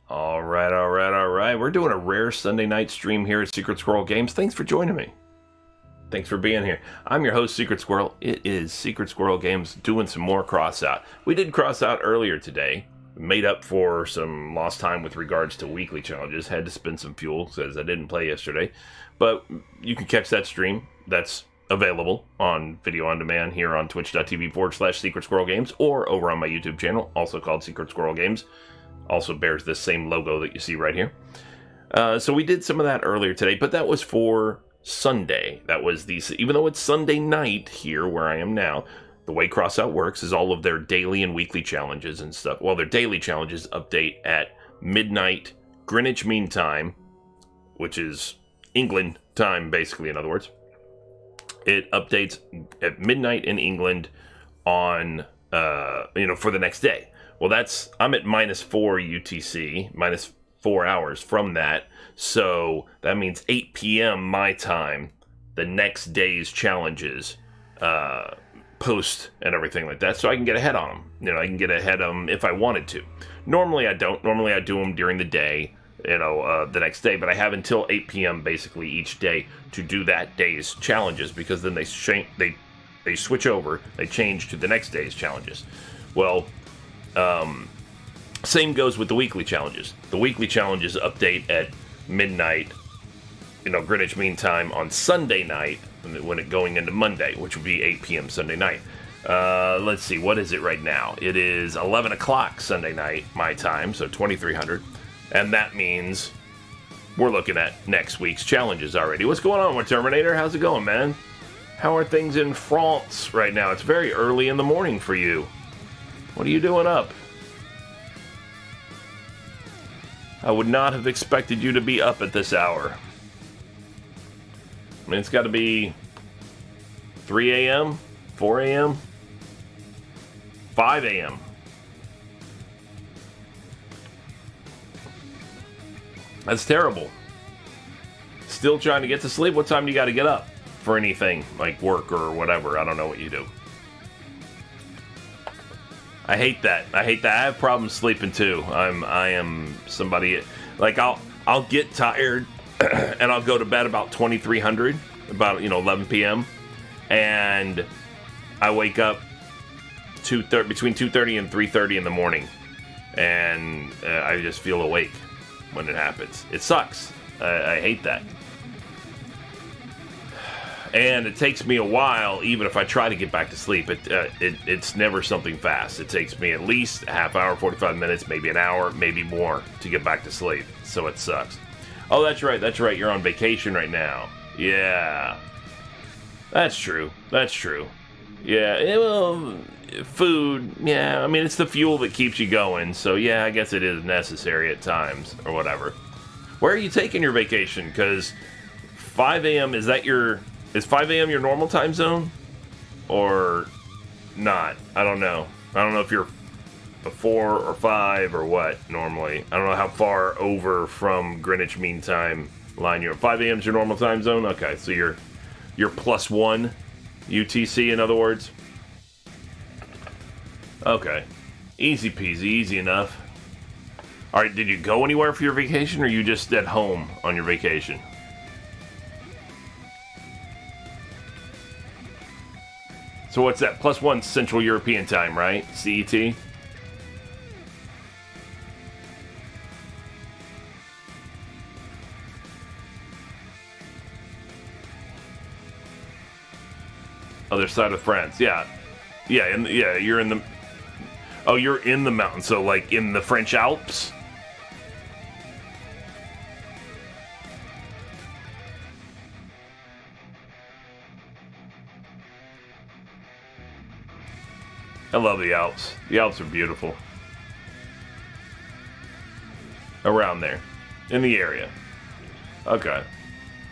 All right. We're doing a rare Sunday night stream here at Secret Squirrel Games. Thanks for joining me. Thanks for being here. I'm your host, Secret Squirrel. It is Secret Squirrel Games doing some more Crossout. We did Crossout earlier today. Made up for some lost time with regards to weekly challenges. Had to spend some fuel because I didn't play yesterday. But you can catch that stream. That's available on video on demand here on twitch.tv/Secret Squirrel Games or over on my YouTube channel, also called Secret Squirrel Games. Also bears this same logo that you see right here. So we did some of that earlier today, but that was for Sunday. That was even though it's Sunday night here where I am now, the way Crossout works is all of their daily and weekly challenges and stuff. Well, their daily challenges update at midnight Greenwich Mean Time, which is England time, basically, in other words. It updates at midnight in England on, for the next day. Well, I'm at -4 UTC, -4 hours from that. So that means 8 p.m. my time, the next day's challenges, post and everything like that. So I can get ahead on them. I can get ahead of them if I wanted to. Normally I don't. Normally I do them during the day, the next day. But I have until 8 p.m. basically each day to do that day's challenges, because then they switch over. They change to the next day's challenges. Well, same goes with the weekly challenges. The weekly challenges update at midnight, Greenwich Mean Time on Sunday night, when it going into Monday, which would be 8 p.m. Sunday night. Let's see, what is it right now? It is 11 o'clock Sunday night, my time, so 2300. And that means we're looking at next week's challenges already. What's going on with Terminator? How's it going, man? How are things in France right now? It's very early in the morning for you. What are you doing up? I would not have expected you to be up at this hour. I mean, it's got to be 3 a.m., 4 a.m., 5 a.m. That's terrible. Still trying to get to sleep? What time do you got to get up for anything, like work or whatever? I don't know what you do. I hate that. I have problems sleeping too. I am somebody, like, I'll get tired and I'll go to bed about 2300, about 11 p.m. and I wake up between 2:30 and 3:30 in the morning, and I just feel awake when it happens. It sucks. I hate that. And it takes me a while, even if I try to get back to sleep. It's never something fast. It takes me at least a half hour, 45 minutes, maybe an hour, maybe more to get back to sleep. So it sucks. Oh, that's right. You're on vacation right now. Yeah. That's true. Yeah, well, food, yeah, I mean, it's the fuel that keeps you going. So, yeah, I guess it is necessary at times, or whatever. Where are you taking your vacation? Because 5 a.m., is 5 a.m. your normal time zone? Or not? I don't know. I don't know if you're a 4 or 5 or what, normally. I don't know how far over from Greenwich Mean Time line you're. 5 a.m. is your normal time zone? Okay, so you're +1 UTC, in other words? Okay. Easy peasy, easy enough. Alright, did you go anywhere for your vacation, or are you just at home on your vacation? So what's that? +1 Central European Time, right? CET? Other side of France, yeah. You're in the... Oh, you're in the mountains, so like in the French Alps? I love the Alps. The Alps are beautiful. Around there. In the area. Okay.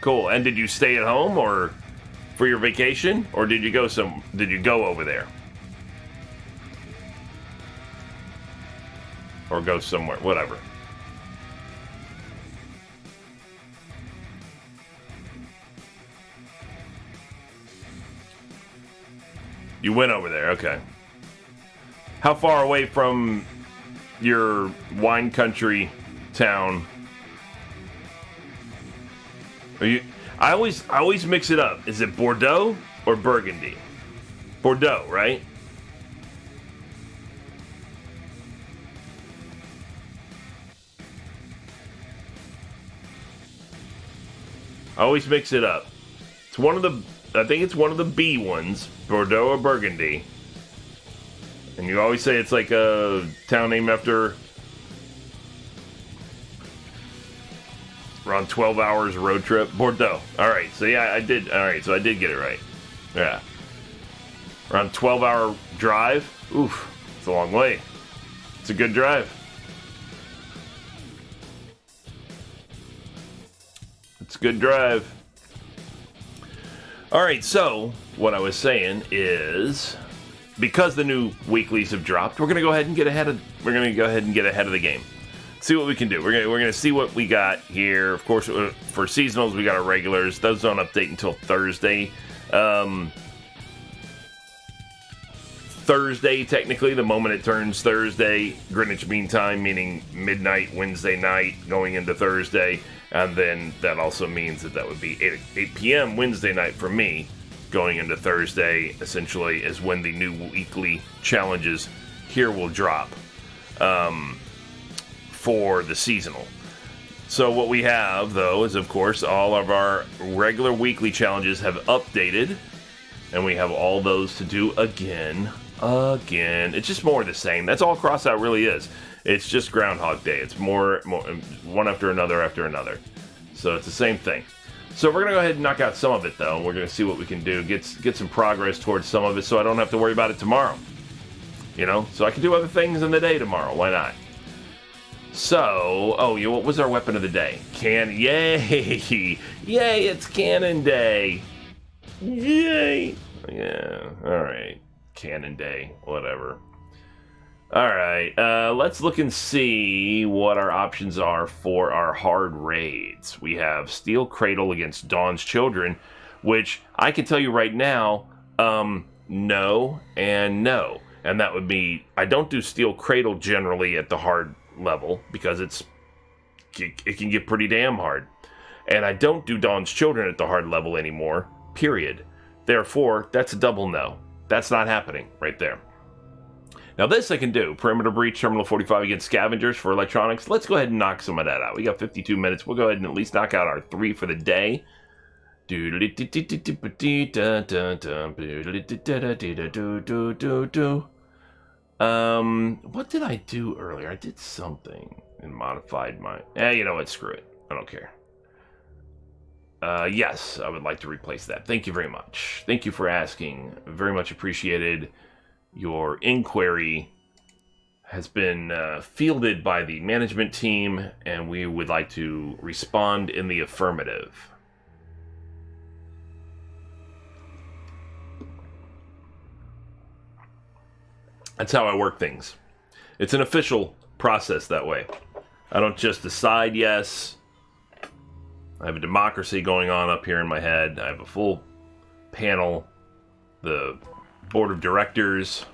Cool. And did you stay at home or for your vacation? Or did you go over there? Or go somewhere, whatever. You went over there, okay. How far away from your wine country town. I always mix it up. Is it Bordeaux or Burgundy? Bordeaux, right? I always mix it up. It's one of the, I think it's one of the B ones, Bordeaux or Burgundy. And you always say it's like a town named after around 12 hours road trip. Bordeaux. All right. So yeah, I did. All right. So I did get it right. Yeah. Around 12-hour drive. Oof. It's a long way. It's a good drive. It's a good drive. All right. So what I was saying is, because the new weeklies have dropped, we're gonna go ahead and get ahead of. We're gonna go ahead and get ahead of the game. See what we can do. We're gonna see what we got here. Of course, for seasonals, we got our regulars. Those don't update until Thursday. Thursday, technically, the moment it turns Thursday, Greenwich Mean Time, meaning midnight Wednesday night, going into Thursday, and then that also means that would be 8 p.m. Wednesday night for me, going into Thursday. Essentially, is when the new weekly challenges here will drop. For the seasonal. So what we have, though, is of course all of our regular weekly challenges have updated, and we have all those to do again. It's just more of the same. That's all Crossout really is. It's just Groundhog Day. It's more one after another. So it's the same thing. So we're gonna go ahead and knock out some of it, though. We're gonna see what we can do, get some progress towards some of it, so I don't have to worry about it tomorrow. You know, so I can do other things in the day tomorrow. Why not? So, what was our weapon of the day? Yay! Yay, it's Cannon Day! Yay! Yeah, alright. Cannon Day, whatever. Alright, let's look and see what our options are for our hard raids. We have Steel Cradle against Dawn's Children, which I can tell you right now, no and no. And that would be, I don't do Steel Cradle generally at the hard level because it can get pretty damn hard, and I don't do Dawn's Children at the hard level anymore, period. Therefore, that's a double no. That's not happening right there. Now this I can do. Perimeter Breach, Terminal 45 against Scavengers for electronics. Let's go ahead and knock some of that out. We got 52 minutes. We'll go ahead and at least knock out our 3 for the day. What did I do earlier? I did something and modified my... you know what? Screw it. I don't care. Yes, I would like to replace that. Thank you very much. Thank you for asking. Very much appreciated. Your inquiry has been fielded by the management team, and we would like to respond in the affirmative. That's how I work things. It's an official process that way. I don't just decide yes. I have a democracy going on up here in my head. I have a full panel, the board of directors.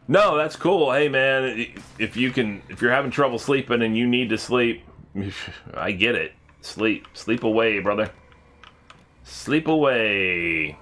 No, that's cool. Hey man, if you're having trouble sleeping and you need to sleep, I get it. Sleep away, brother. Sleep away.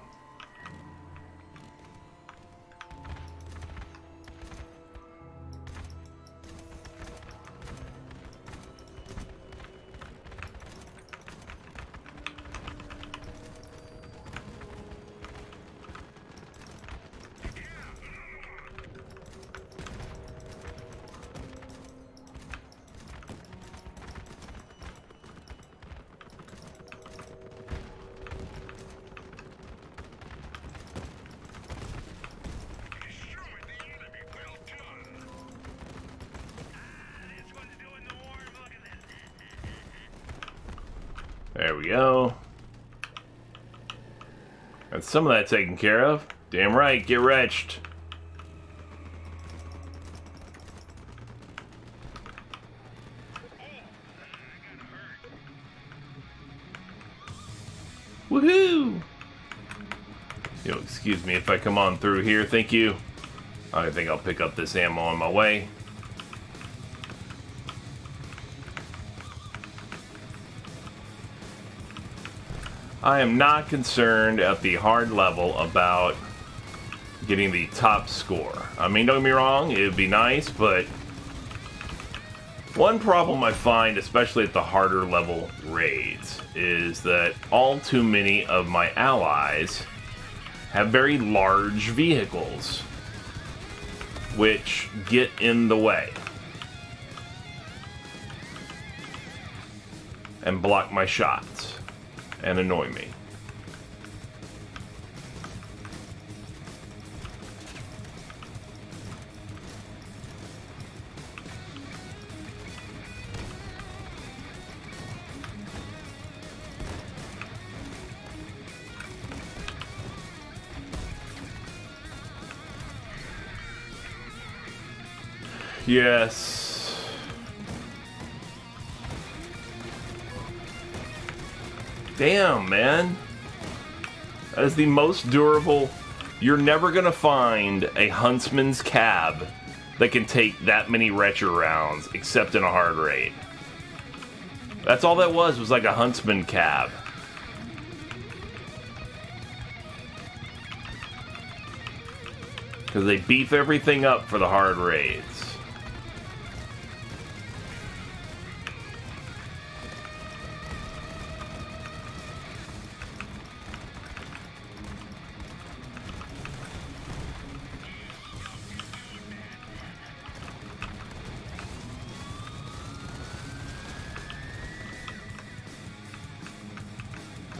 There we go. Got some of that taken care of. Damn right, get wretched. Woohoo! Yo, excuse me if I come on through here, thank you. I think I'll pick up this ammo on my way. I am not concerned at the hard level about getting the top score. I mean, don't get me wrong, it would be nice, but one problem I find, especially at the harder level raids, is that all too many of my allies have very large vehicles, which get in the way and block my shots and annoy me. Yes. Damn, man. That is the most durable. You're never gonna find a huntsman's cab that can take that many retro rounds, except in a hard raid. That's all that was like a huntsman cab. Because they beef everything up for the hard raids.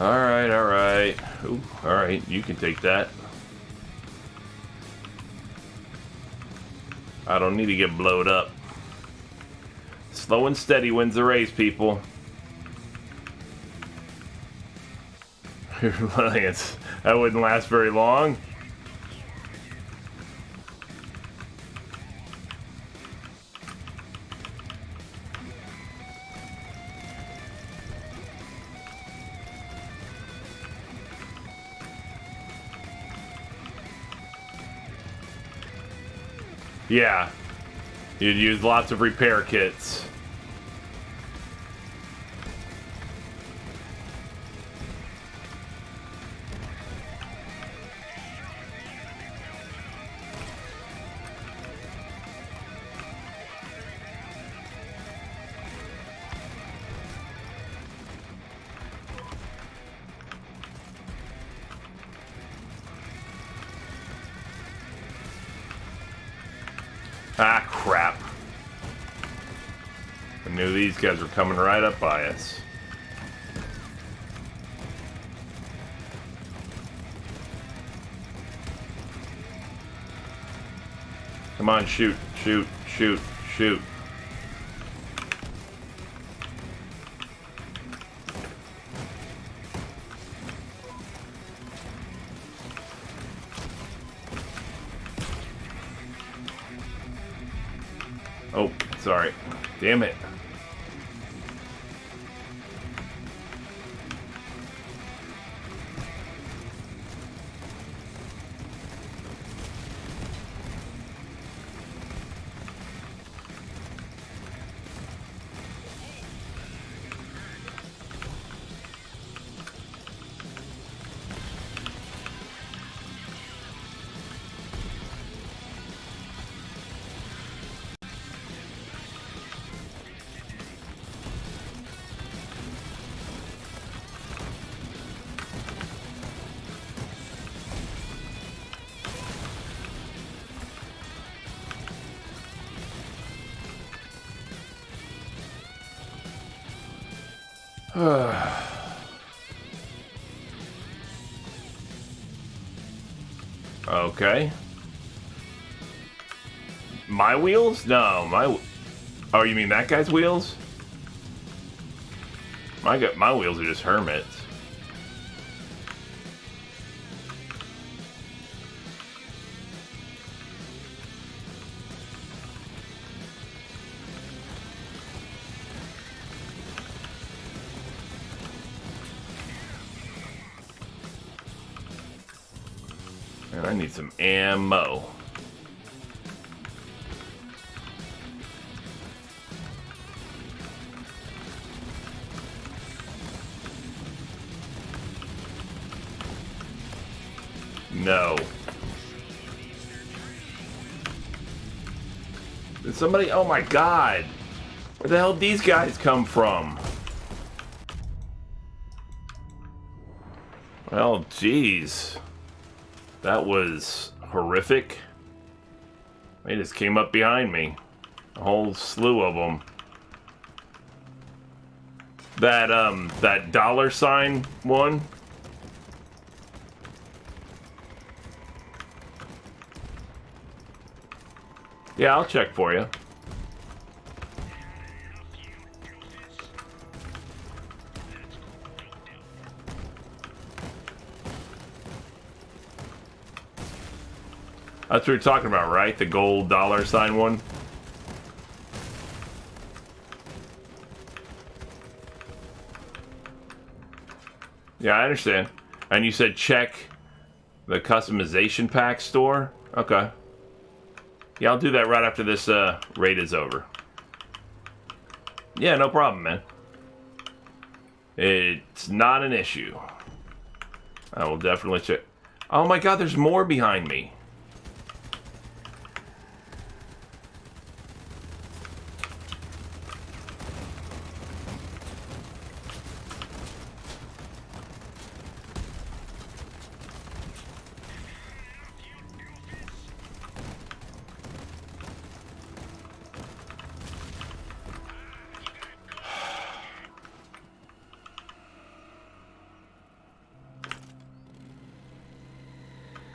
Alright, alright. Ooh, alright, you can take that. I don't need to get blowed up. Slow and steady wins the race, people. That wouldn't last very long. Yeah, you'd use lots of repair kits. Ah, crap. I knew these guys were coming right up by us. Come on, shoot, shoot, shoot, shoot. Oh, sorry. Damn it. Okay. My wheels? No, my... Oh, you mean that guy's wheels? My wheels are just hermits. And I need some ammo. No. Did somebody... Oh my god! Where the hell did these guys come from? Well, jeez. That was horrific. They just came up behind me. A whole slew of them. That dollar sign one. Yeah, I'll check for you. That's what you're talking about, right? The gold dollar sign one? Yeah, I understand. And you said check the customization pack store? Okay. Yeah, I'll do that right after this raid is over. Yeah, no problem, man. It's not an issue. I will definitely check. Oh my god, there's more behind me.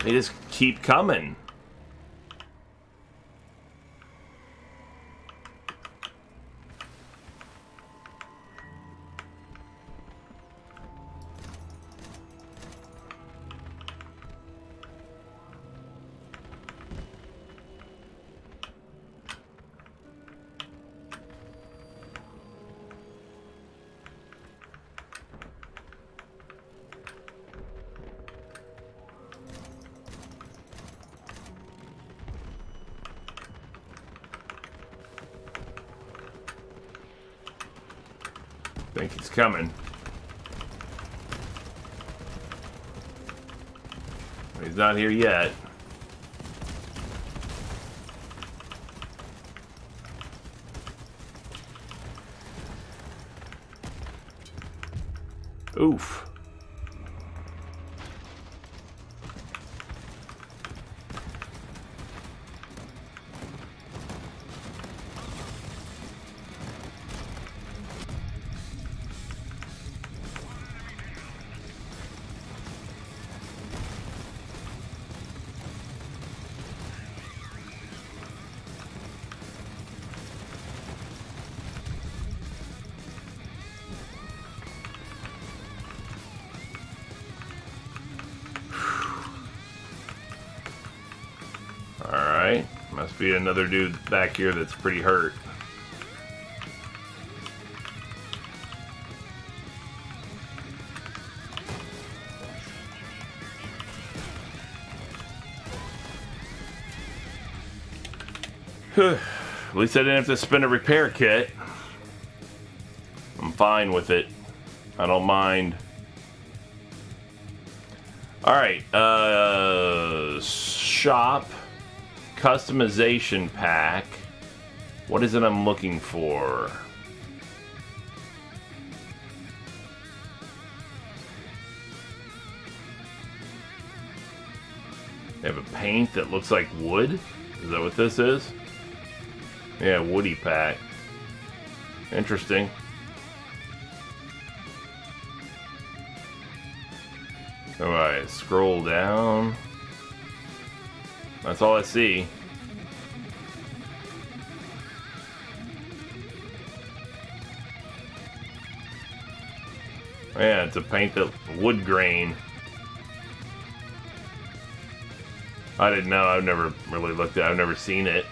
They just keep coming. I think he's coming. He's not here yet. Oof. Alright, must be another dude back here that's pretty hurt. At least I didn't have to spend a repair kit. I'm fine with it. I don't mind. Alright, shop. Customization pack. What is it I'm looking for? They have a paint that looks like wood? Is that what this is? Yeah, woody pack. Interesting. Alright, scroll down. That's all I see. Yeah, it's a paint that wood grain. I didn't know. I've never really looked at it. I've never seen it.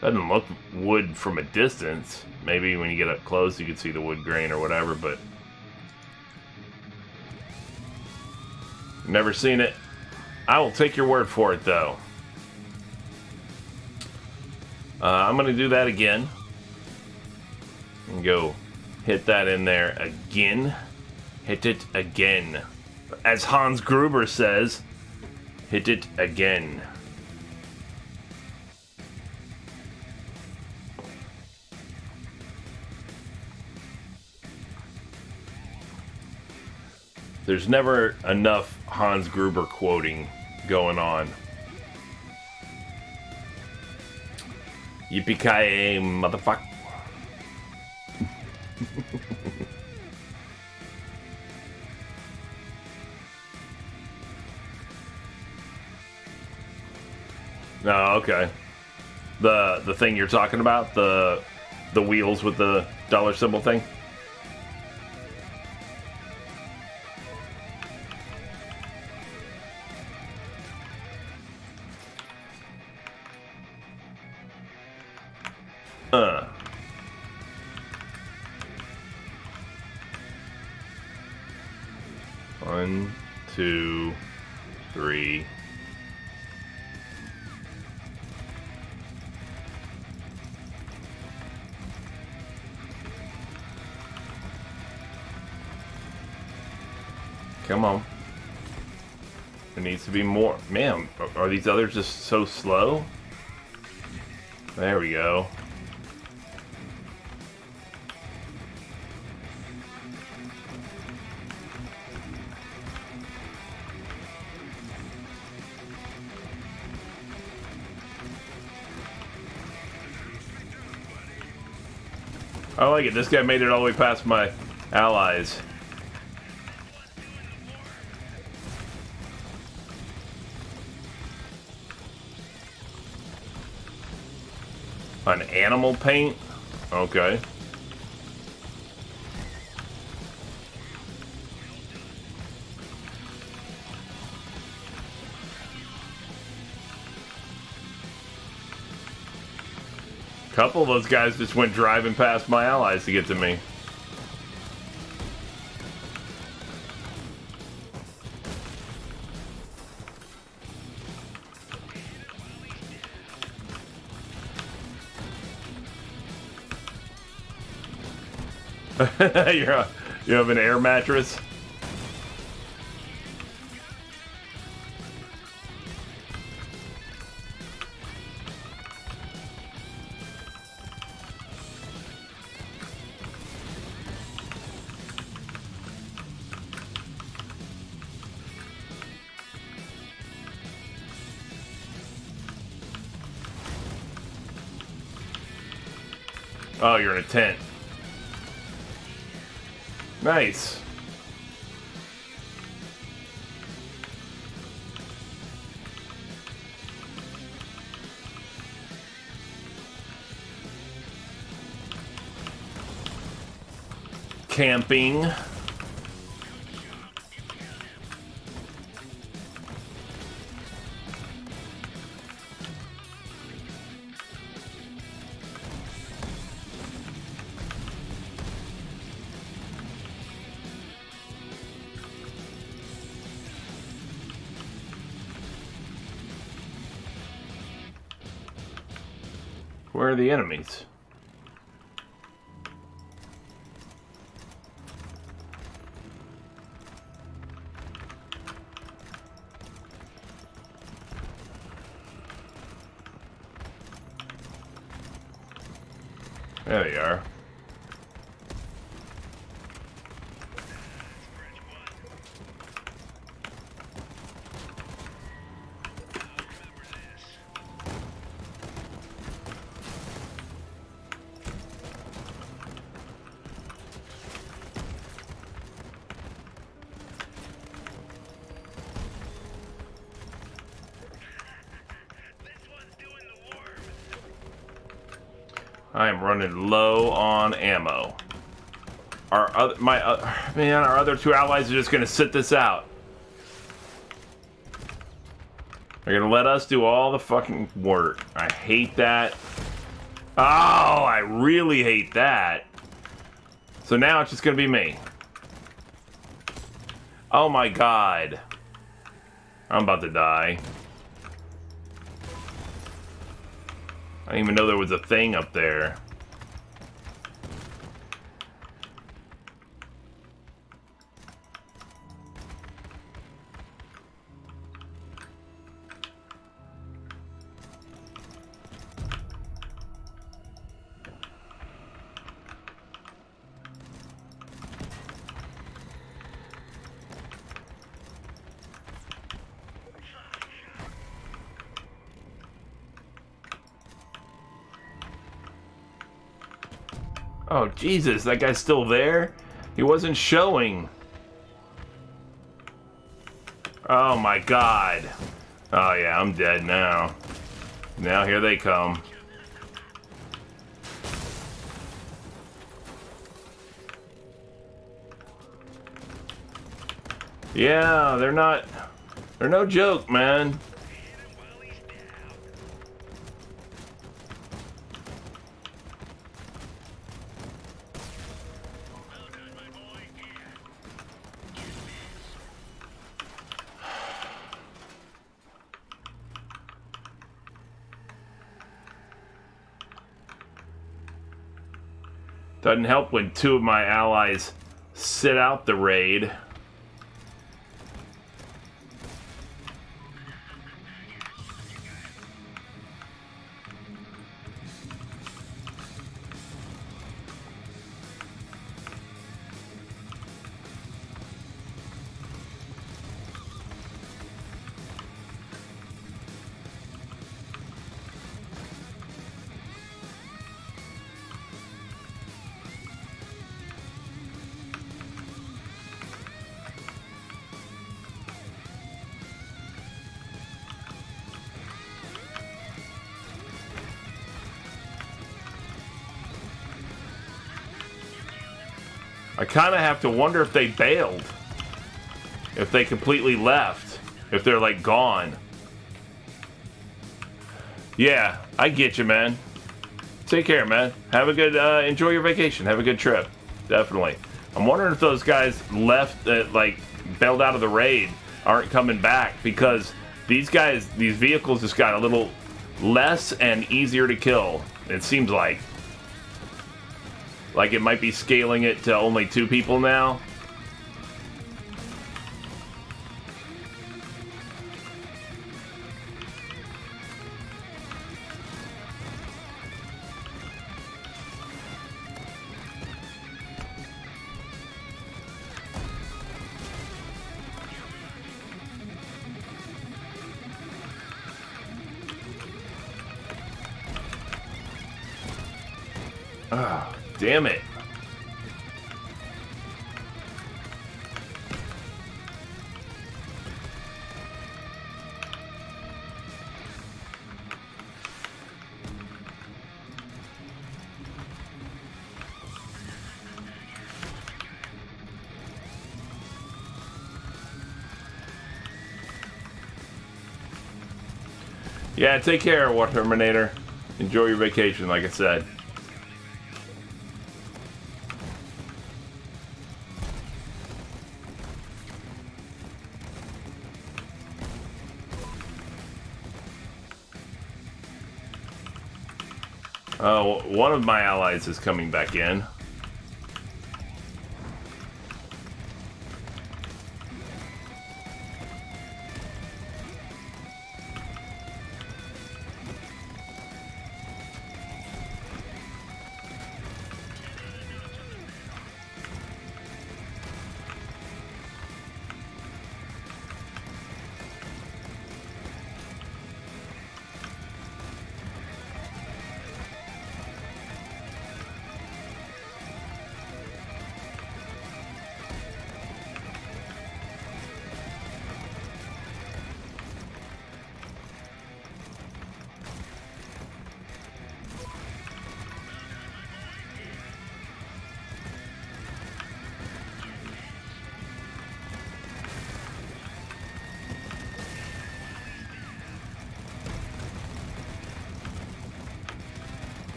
Doesn't look wood from a distance. Maybe when you get up close you can see the wood grain or whatever, but never seen it. I will take your word for it, though. I'm going to do that again. And go hit that in there again. Hit it again. As Hans Gruber says, hit it again. There's never enough Hans Gruber quoting going on. Yippee-ki-yay, motherfucker. Oh, okay. The thing you're talking about, the wheels with the dollar symbol thing. One, two, three. Come on. There needs to be more. Man, are these others just so slow? There we go. I like it. This guy made it all the way past my allies. An animal paint? Okay. Couple of those guys just went driving past my allies to get to me. You have an air mattress? Oh, you're in a tent. Nice. Camping. Where are the enemies? There they are. I am running low on ammo. Our other two allies are just gonna sit this out. They're gonna let us do all the fucking work. I hate that. Oh, I really hate that. So now it's just gonna be me. Oh my god. I'm about to die. I didn't even know there was a thing up there. Oh, Jesus, that guy's still there? He wasn't showing. Oh, my God. Oh, yeah, I'm dead now. Now here they come. Yeah, they're no joke, man. Doesn't help when two of my allies sit out the raid. I kind of have to wonder if they bailed. If they completely left. If they're, like, gone. Yeah, I get you, man. Take care, man. Have a good, enjoy your vacation. Have a good trip. Definitely. I'm wondering if those guys left, like, bailed out of the raid, aren't coming back. Because these guys, these vehicles just got a little less and easier to kill. It seems like. Like it might be scaling it to only 2 people now. Ah, damn it. Yeah, take care, War Terminator. Enjoy your vacation, like I said. Oh, one of my allies is coming back in.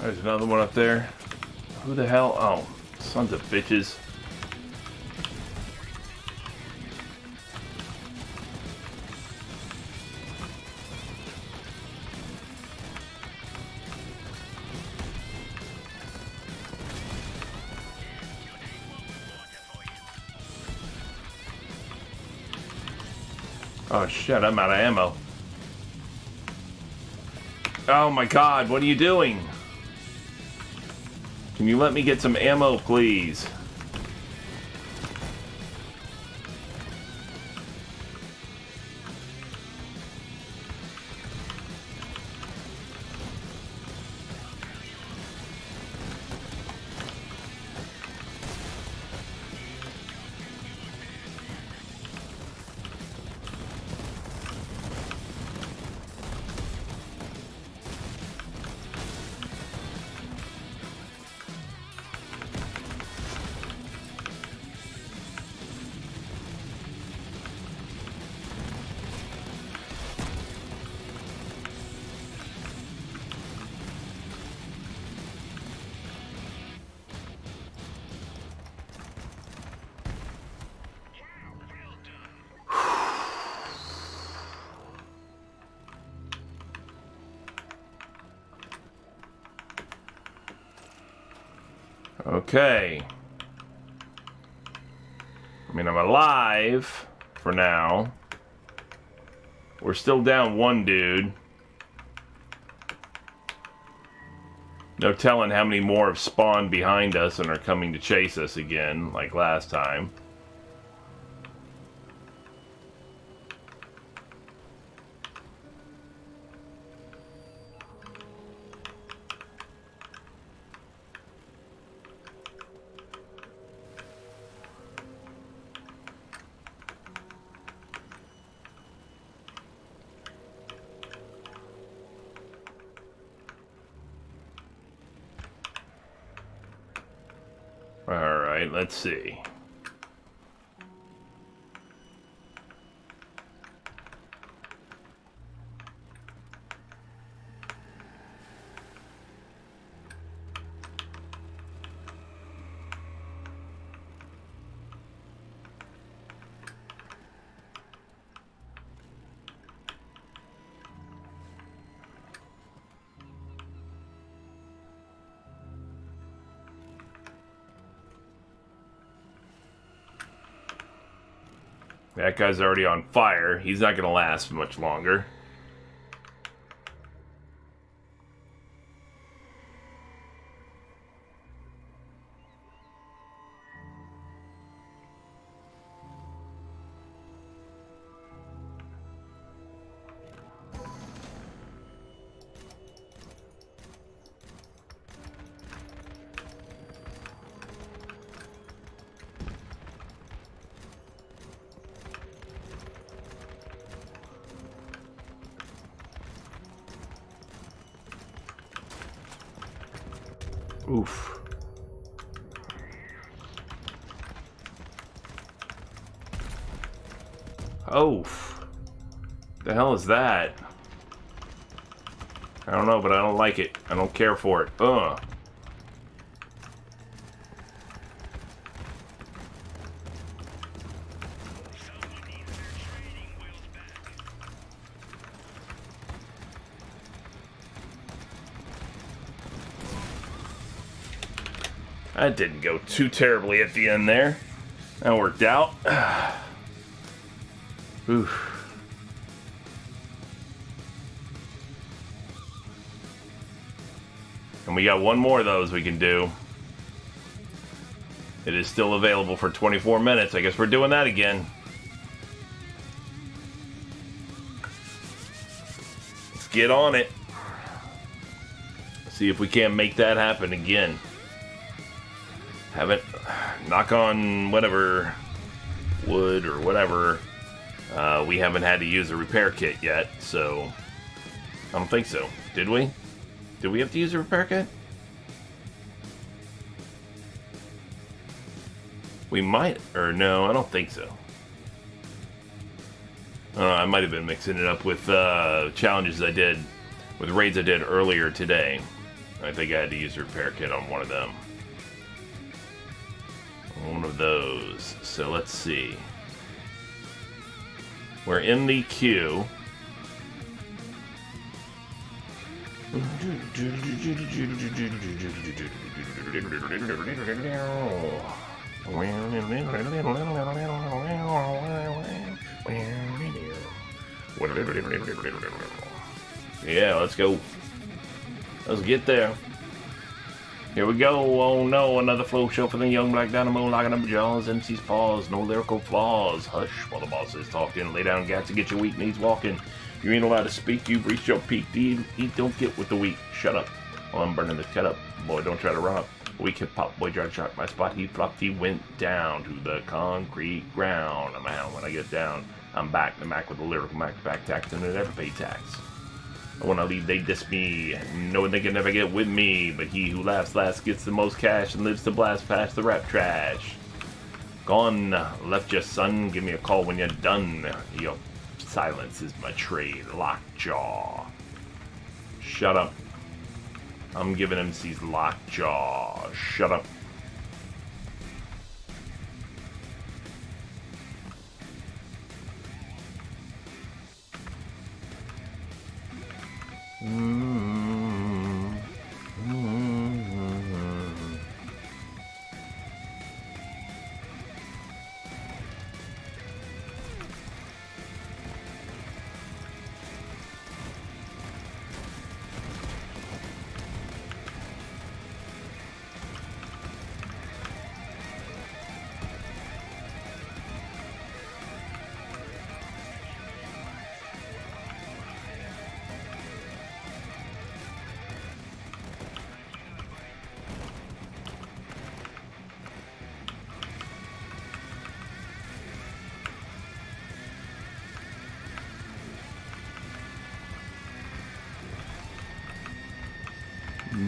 There's another one up there. Who the hell? Oh, sons of bitches. Oh shit, I'm out of ammo. Oh my god, what are you doing? Can you let me get some ammo, please? Okay. I mean, I'm alive for now. We're still down one dude. No telling how many more have spawned behind us and are coming to chase us again, like last time. Alright, let's see. That guy's already on fire. He's not going to last much longer. Oof. Oof. The hell is that? I don't know, but I don't like it. I don't care for it. Ugh. That didn't go too terribly at the end there. That worked out. Oof. And we got one more of those we can do. It is still available for 24 minutes. I guess we're doing that again. Let's get on it. See if we can't make that happen again. Haven't, knock on whatever, wood or whatever, we haven't had to use a repair kit yet, so I don't think so. Did we? Did we have to use a repair kit? We might, or no, I don't think so. I might have been mixing it up with challenges I did, with raids I did earlier today. I think I had to use a repair kit on one of them. One of those. So let's see. We're in the queue. Yeah, let's go. Let's get there. Here we go. Oh no, another flow show for the young black dynamo, locking up jaws, MC's paws, no lyrical flaws. Hush while the boss is talking. Lay down, gats, to get your weak knees walking. You ain't allowed to speak, you've reached your peak. Eat, don't get with the weak. Shut up. While I'm burning the cut up. Boy, don't try to run up. Weak hip hop boy tried to shot my spot. He flopped, he went down to the concrete ground. I'm out when I get down. I'm back, the Mac with the lyrical Mac back tax, and it never pay tax. When I leave, they diss me, knowing they can never get with me. But he who laughs last gets the most cash and lives to blast past the rap trash. Gone, left your son, give me a call when you're done. Your silence is my trade, lockjaw. Shut up. I'm giving MC's lockjaw. Shut up.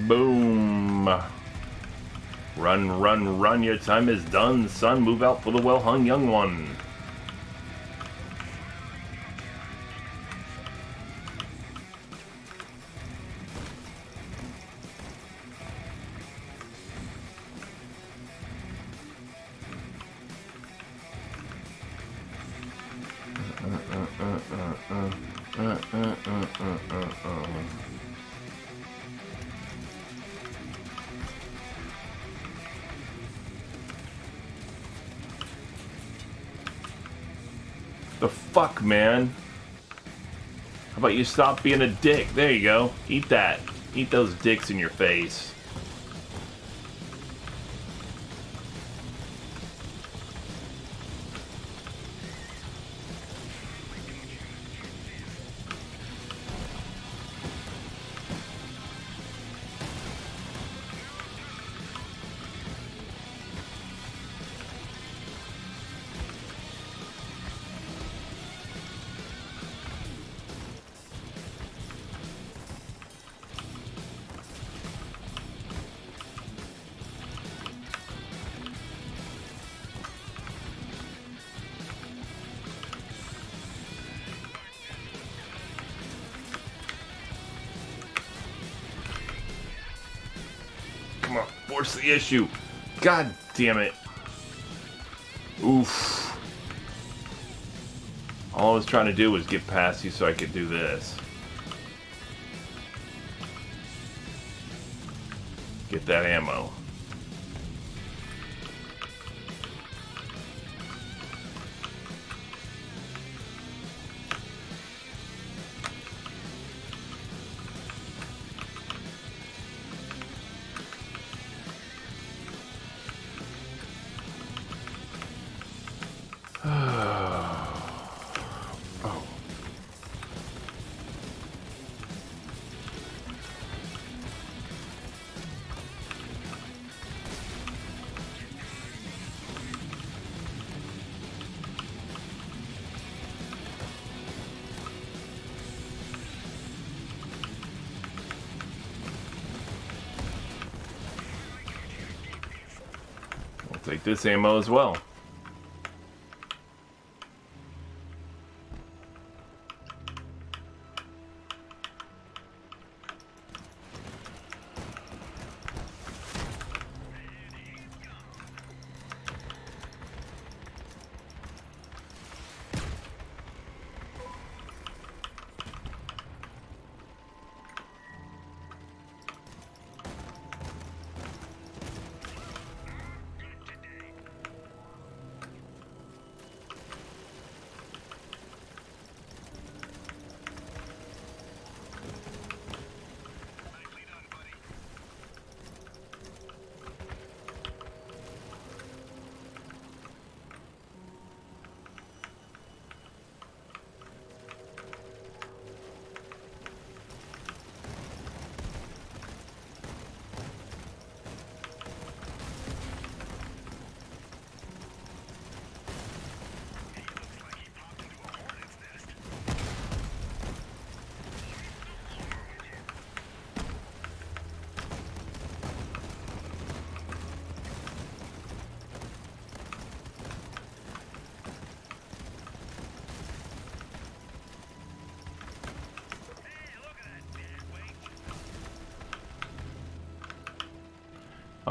Boom. Run, run, run, your time is done, son. Move out for the well-hung young one. The fuck, man? How about you stop being a dick? There you go. Eat that. Eat those dicks in your face. Come on, force the issue. God damn it. Oof. All I was trying to do was get past you so I could do this. Get that ammo. Take this ammo as well.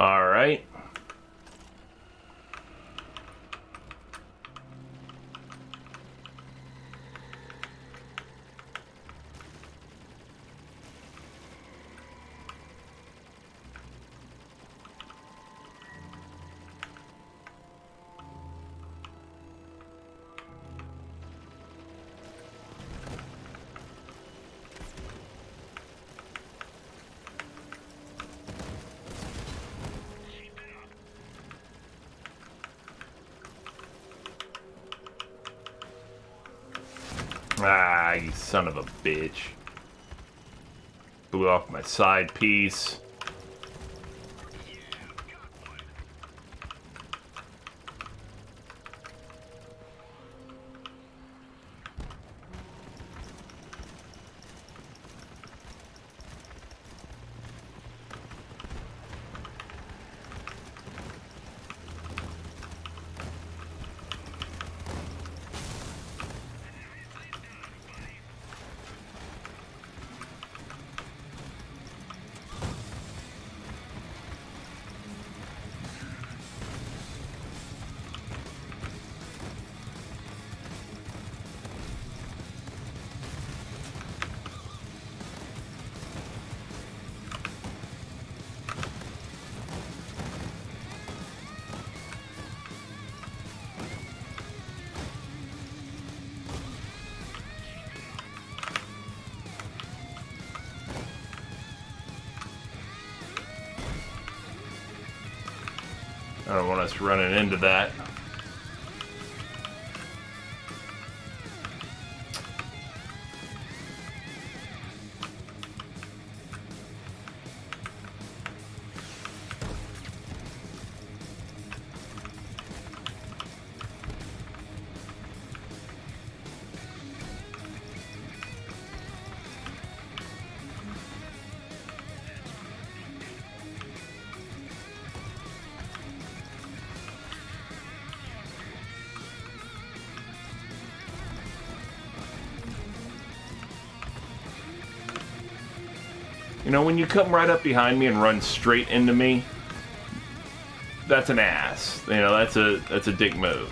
All right. Ah, you son of a bitch. Blew off my side piece. I don't want us running into that. You know, when you come right up behind me and run straight into me, that's an ass. You know, that's a dick move,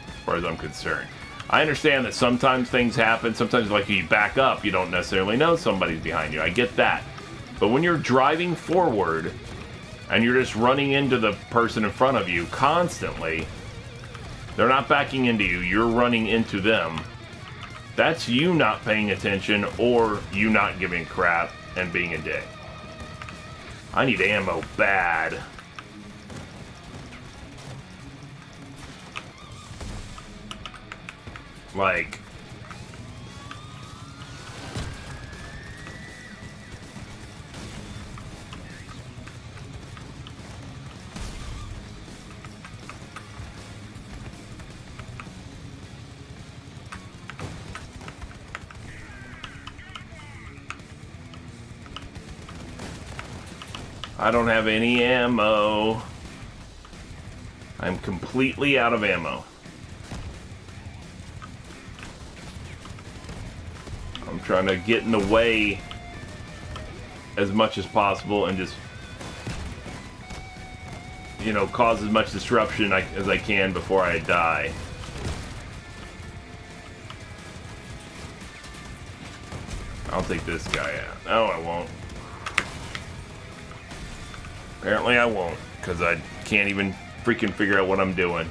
as far as I'm concerned. I understand that sometimes things happen. Sometimes, like, you back up, you don't necessarily know somebody's behind you. I get that. But when you're driving forward and you're just running into the person in front of you constantly, they're not backing into you, you're running into them. That's you not paying attention or you not giving a crap and being a dick. I need ammo bad. Like, I don't have any ammo. I'm completely out of ammo. I'm trying to get in the way as much as possible and just, you know, cause as much disruption as I can before I die. I'll take this guy out. No, I won't. Apparently I won't, because I can't even freaking figure out what I'm doing.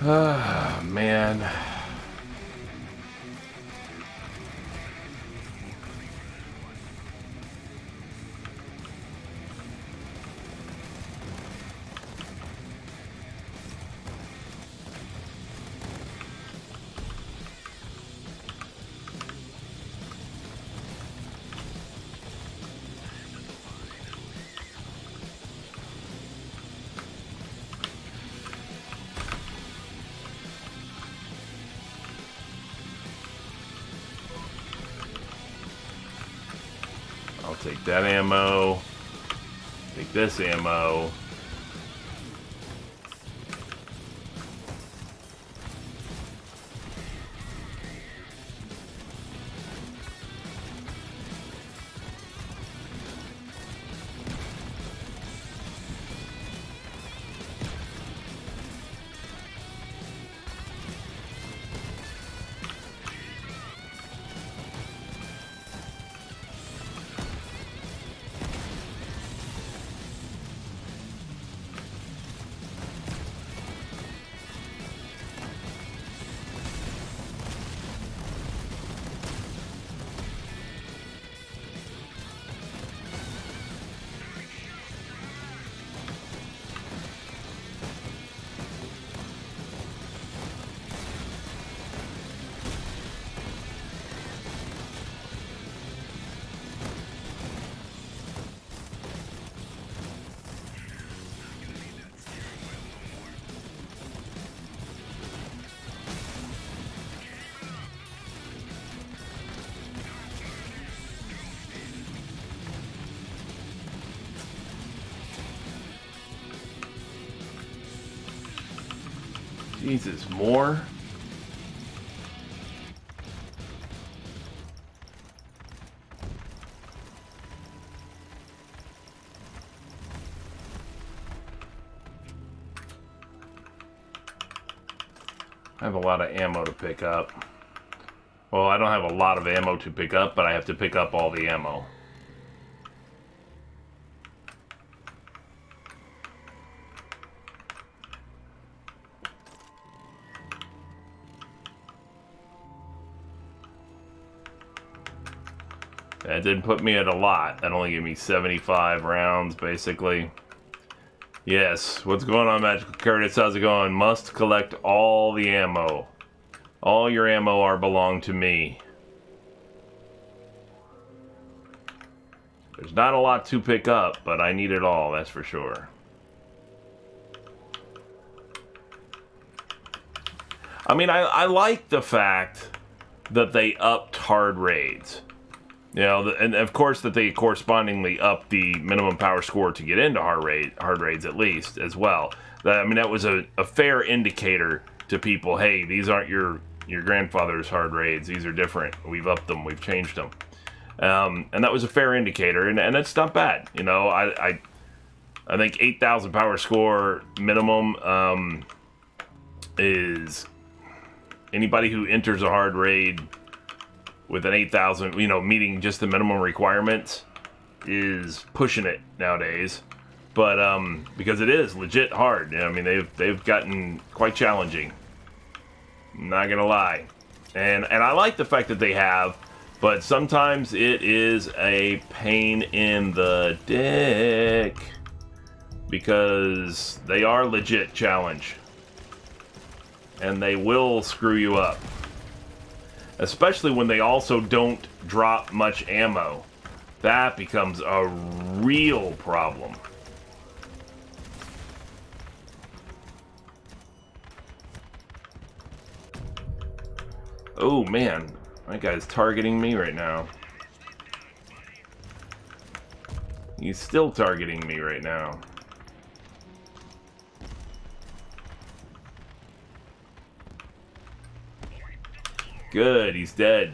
Ah, man. take that ammo. Take this ammo. Jesus, more? I have a lot of ammo to pick up. Well, I don't have a lot of ammo to pick up, but I have to pick up all the ammo. That didn't put me at a lot. That only gave me 75 rounds, basically. Yes, what's going on, Magical Curtis? How's it going? Must collect all the ammo. All your ammo are belong to me. There's not a lot to pick up, but I need it all, that's for sure. I mean, I like the fact that they upped hard raids. You know, and of course that they correspondingly up the minimum power score to get into hard raids at least as well. I mean, that was a fair indicator to people. Hey, these aren't your grandfather's hard raids. These are different. We've upped them. We've changed them. And that was a fair indicator, and it's not bad. You know, I think 8,000 power score minimum is anybody who enters a hard raid with an 8,000, you know, meeting just the minimum requirements is pushing it nowadays. But because it is legit hard. I mean, they've gotten quite challenging. Not gonna lie. And I like the fact that they have, but sometimes it is a pain in the dick because they are legit challenge. And they will screw you up. Especially when they also don't drop much ammo. That becomes a real problem. Oh man, that guy's targeting me right now. He's still targeting me right now. Good, he's dead.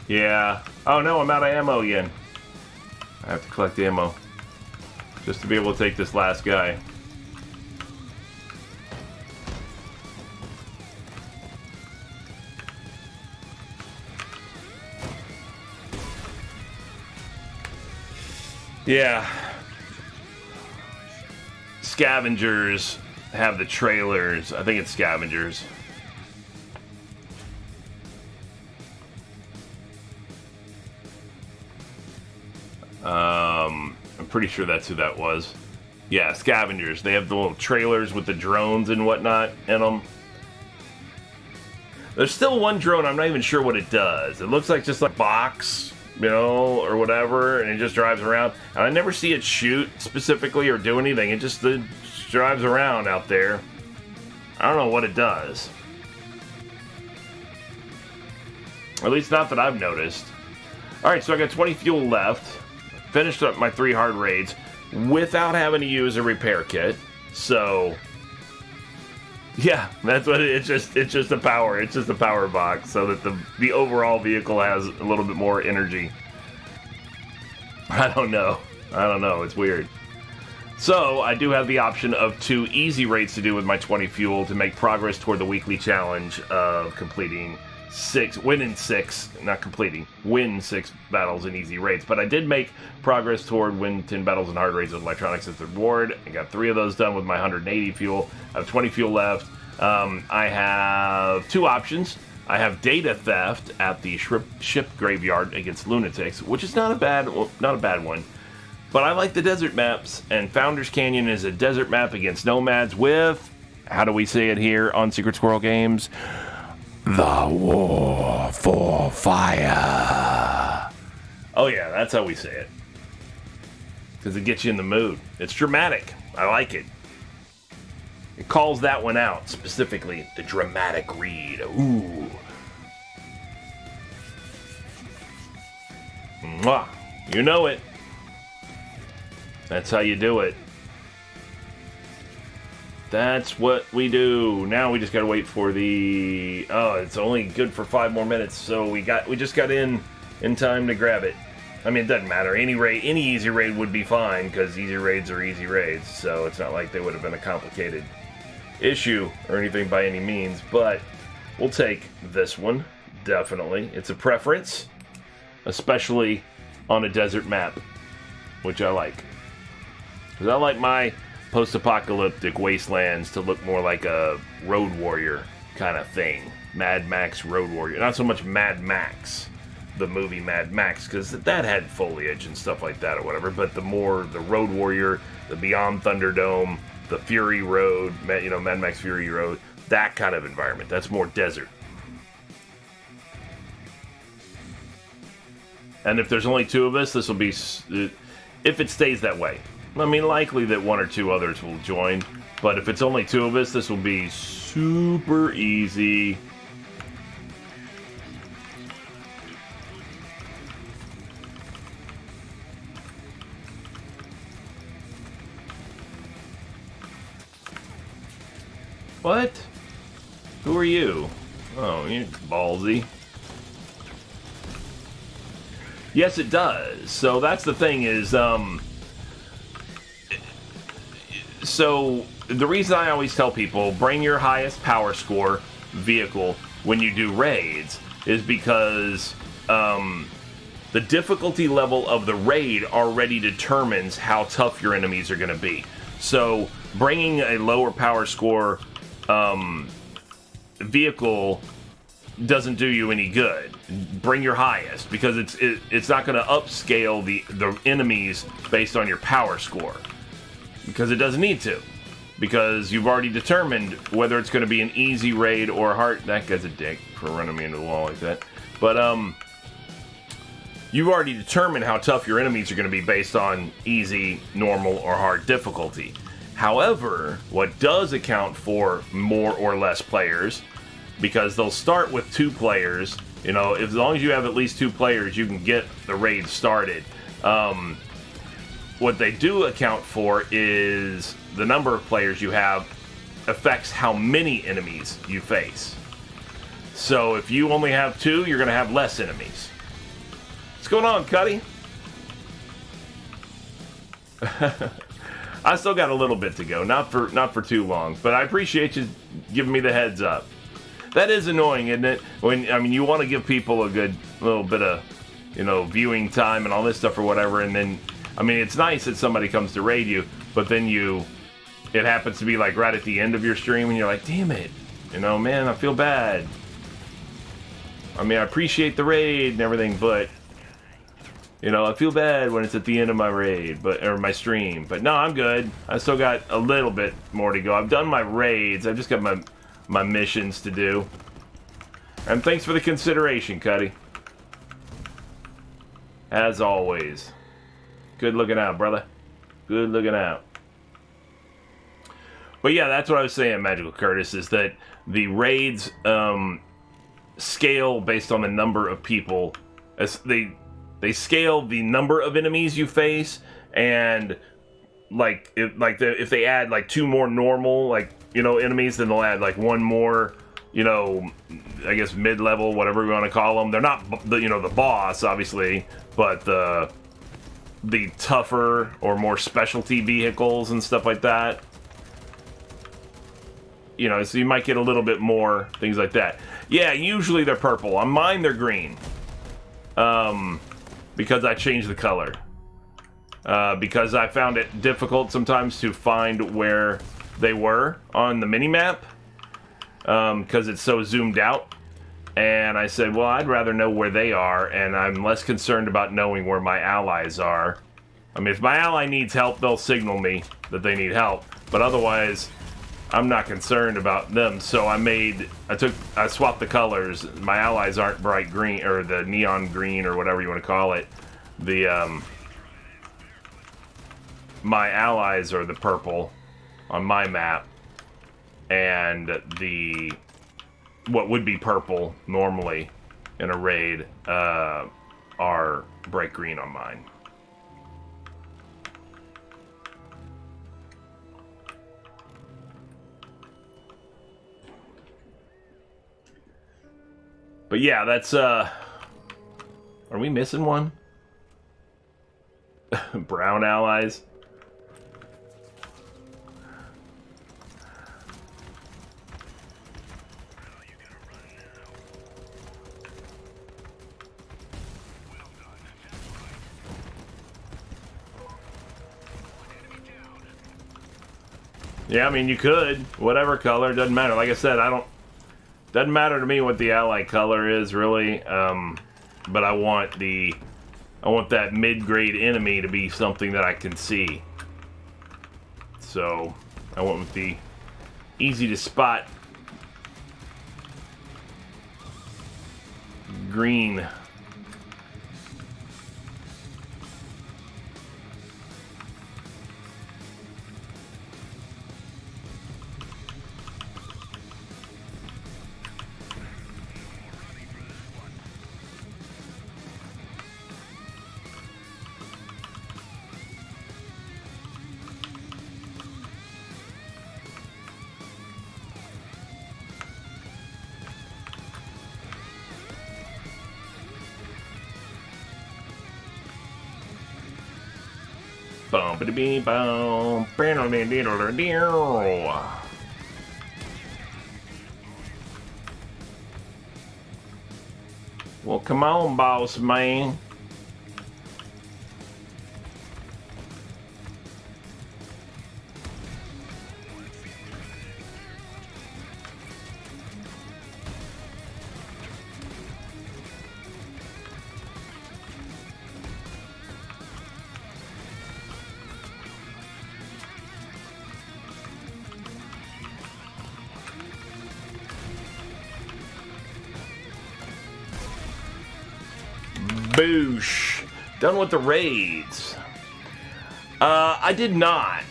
Yeah. Oh no, I'm out of ammo again. I have to collect ammo. Just to be able to take this last guy. Yeah. Scavengers have the trailers. I think it's scavengers. I'm pretty sure that's who that was. Yeah, scavengers. They have the little trailers with the drones and whatnot in them. There's still one drone, I'm not even sure what it does. It looks like just like a box, you know, or whatever, and it just drives around. And I never see it shoot specifically or do anything. It just drives around out there. I don't know what it does. At least not that I've noticed. Alright, so I got 20 fuel left. Finished up my 3 hard raids without having to use a repair kit. So yeah, that's what it's just a power. It's just a power box so that the overall vehicle has a little bit more energy. I don't know. It's weird. So I do have the option of 2 easy raids to do with my 20 fuel to make progress toward the weekly challenge of completing 6 battles in easy raids. But I did make progress toward win 10 battles in hard raids with electronics as the reward. I got 3 of those done with my 180 fuel. I have 20 fuel left. I have 2 options. I have data theft at the ship graveyard against lunatics, which is not a bad one. But I like the desert maps, and Founders Canyon is a desert map against nomads with, how do we say it here on Secret Squirrel Games? The War for Fire. Oh yeah, that's how we say it. Because it gets you in the mood. It's dramatic. I like it. It calls that one out, specifically the dramatic read. Ooh. Mwah. You know it. That's how you do it. That's what we do. Now we just gotta wait for the... Oh, it's only good for 5 more minutes, so we just got in time to grab it. I mean, it doesn't matter. Any easy raid would be fine, because easy raids are easy raids, so it's not like they would have been a complicated issue or anything by any means, but we'll take this one, definitely. It's a preference, especially on a desert map, which I like. Because I like my post-apocalyptic wastelands to look more like a Road Warrior kind of thing. Mad Max Road Warrior. Not so much Mad Max, the movie Mad Max, because that had foliage and stuff like that or whatever, but the Road Warrior, the Beyond Thunderdome, the Fury Road, Mad Max Fury Road, that kind of environment. That's more desert. And if there's only 2 of us, this will be, if it stays that way. I mean, likely that 1 or 2 others will join, but if it's only 2 of us, this will be super easy. What? Who are you? Oh, you're ballsy. Yes, it does. So that's the thing is, so the reason I always tell people, bring your highest power score vehicle when you do raids is because the difficulty level of the raid already determines how tough your enemies are going to be. So bringing a lower power score vehicle doesn't do you any good. Bring your highest, because it's not going to upscale the enemies based on your power score, because it doesn't need to, because you've already determined whether it's going to be an easy raid or hard. That guy's a dick for running me into the wall like that. But you've already determined how tough your enemies are going to be based on easy, normal, or hard difficulty. However, what does account for more or less players, because they'll start with 2 players, as long as you have at least 2 players, you can get the raid started. What they do account for is the number of players you have affects how many enemies you face. So if you only have 2, you're going to have less enemies. What's going on, Cuddy? I still got a little bit to go, not for too long, but I appreciate you giving me the heads up. That is annoying, isn't it? You want to give people a good little bit of, viewing time and all this stuff or whatever, and then, it's nice that somebody comes to raid you, but then it happens to be like right at the end of your stream, and you're like, damn it, man, I feel bad. I appreciate the raid and everything, but You know, I feel bad when it's at the end of my raid, or my stream. But no, I'm good. I still got a little bit more to go. I've done my raids. I've just got my missions to do. And thanks for the consideration, Cuddy. As always. Good looking out, brother. Good looking out. But yeah, that's what I was saying, Magical Curtis, is that the raids scale based on the number of people. As they scale the number of enemies you face, and if they add like 2 more normal enemies, then they'll add like 1 more, I guess mid-level, whatever we want to call them. They're not the boss, obviously, but the tougher or more specialty vehicles and stuff like that. So you might get a little bit more things like that. Yeah, usually they're purple. On mine, they're green. Because I changed the color. Because I found it difficult sometimes to find where they were on the mini-map. Because it's so zoomed out. And I said, well, I'd rather know where they are, and I'm less concerned about knowing where my allies are. I mean, if my ally needs help, they'll signal me that they need help. But otherwise, I'm not concerned about them. So I swapped the colors. My allies aren't bright green, or the neon green, or whatever you want to call it. My allies are the purple on my map, and what would be purple normally in a raid are bright green on mine. But yeah, that's are we missing one? Brown allies. Yeah, I mean, you could. Whatever color, doesn't matter. Like I said, doesn't matter to me what the ally color is, really. But I want that mid-grade enemy to be something that I can see. So, I went with the easy to spot green. Boom, well, come on, boss man. Boosh. Done with the raids. I did not.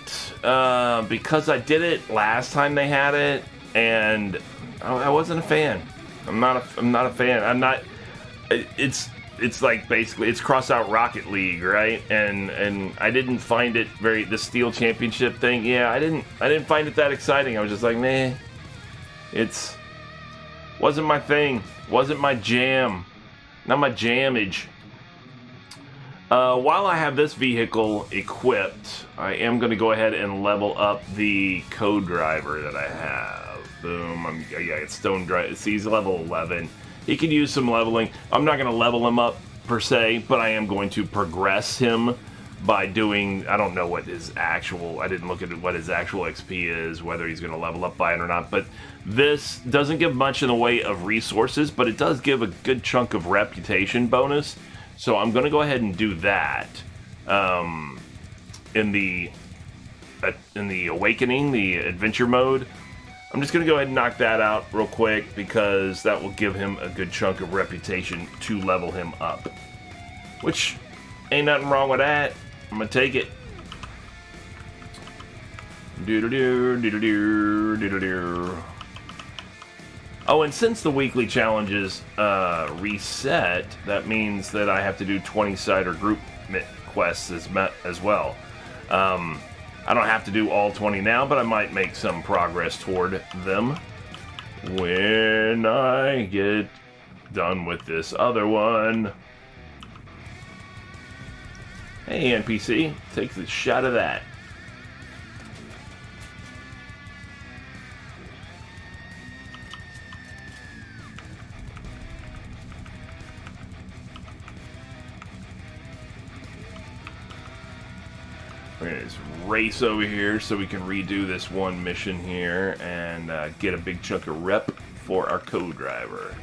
Because I did it last time they had it, and I wasn't a fan. I'm not a fan. It's like basically it's cross out Rocket League, right? And I didn't find it the Steel Championship thing. Yeah, I didn't find it that exciting. I was just like, meh. Wasn't my thing. Wasn't my jam. Not my jamage. While I have this vehicle equipped, I am going to go ahead and level up the co-driver that I have. Boom. It's Stone Drive. He's level 11. He could use some leveling. I'm not going to level him up per se, but I am going to progress him by doing, I don't know what his actual, I didn't look at what his actual XP is, whether he's going to level up by it or not, but this doesn't give much in the way of resources, but it does give a good chunk of reputation bonus. So I'm going to go ahead and do that. In the Awakening, the adventure mode, I'm just going to go ahead and knock that out real quick because that will give him a good chunk of reputation to level him up. Which, ain't nothing wrong with that. I'm going to take it. Oh, and since the weekly challenges reset, that means that I have to do 20-side or group quests as well. I don't have to do all 20 now, but I might make some progress toward them when I get done with this other one. Hey, NPC, take the shot of that. We're gonna just race over here so we can redo this one mission here and get a big chunk of rep for our co-driver.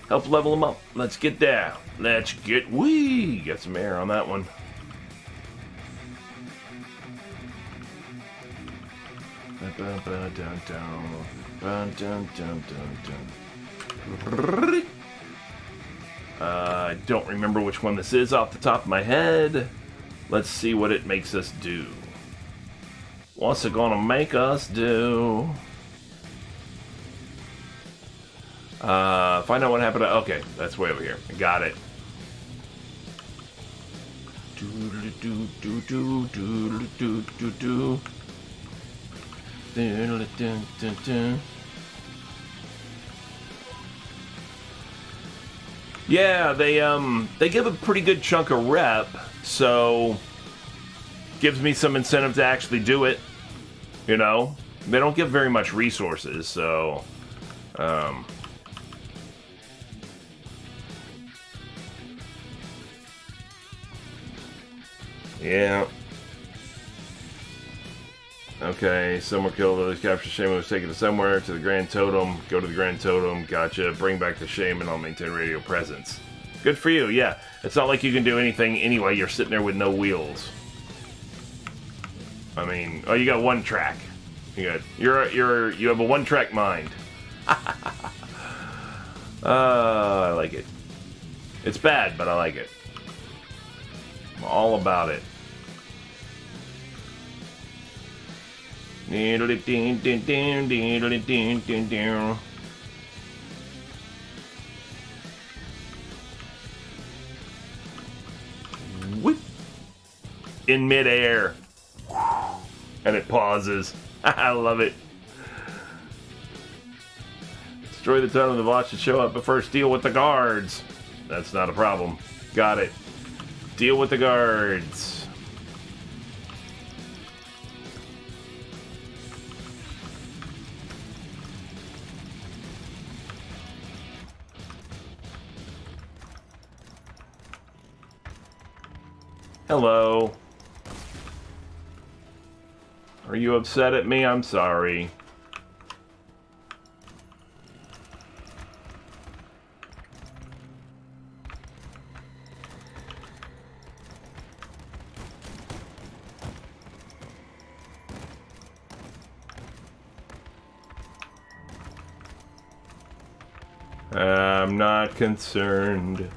Help level him up. Let's get there. Let's get wee. Got some air on that one. I don't remember which one this is off the top of my head. Let's see what it makes us do. What's it gonna make us do? Find out what happened. Okay, that's way over here. I got it. Yeah, they give a pretty good chunk of rep, so gives me some incentive to actually do it. You know, they don't give very much resources, so yeah. Okay, some were killed, others captured. Shaman was taken to somewhere, to the Grand Totem. Go to the Grand Totem, gotcha. Bring back the Shaman, I'll maintain radio presence. Good for you, yeah. It's not like you can do anything anyway, you're sitting there with no wheels. I mean, oh, you got one track. You have a one-track mind. I like it. It's bad, but I like it. I'm all about it. Whip. In midair. And it pauses. I love it. Destroy the totem of the boss should show up, but first deal with the guards. That's not a problem. Got it. Deal with the guards. Hello. Are you upset at me? I'm sorry. I'm not concerned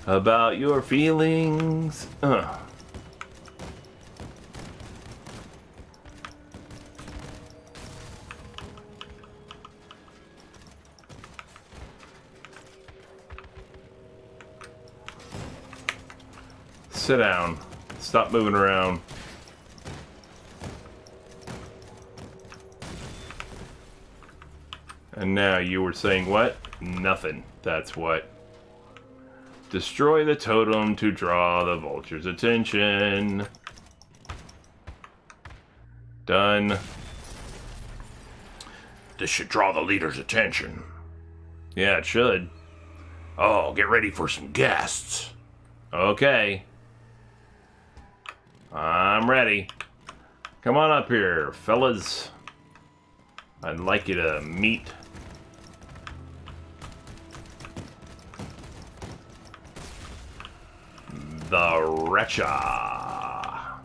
about your feelings. Sit down. Stop moving around. And now you were saying what? Nothing. That's what. Destroy the totem to draw the vulture's attention. Done. This should draw the leader's attention. Yeah, it should. Oh, get ready for some guests. Okay. I'm ready. Come on up here, fellas. I'd like you to meet. the Recha.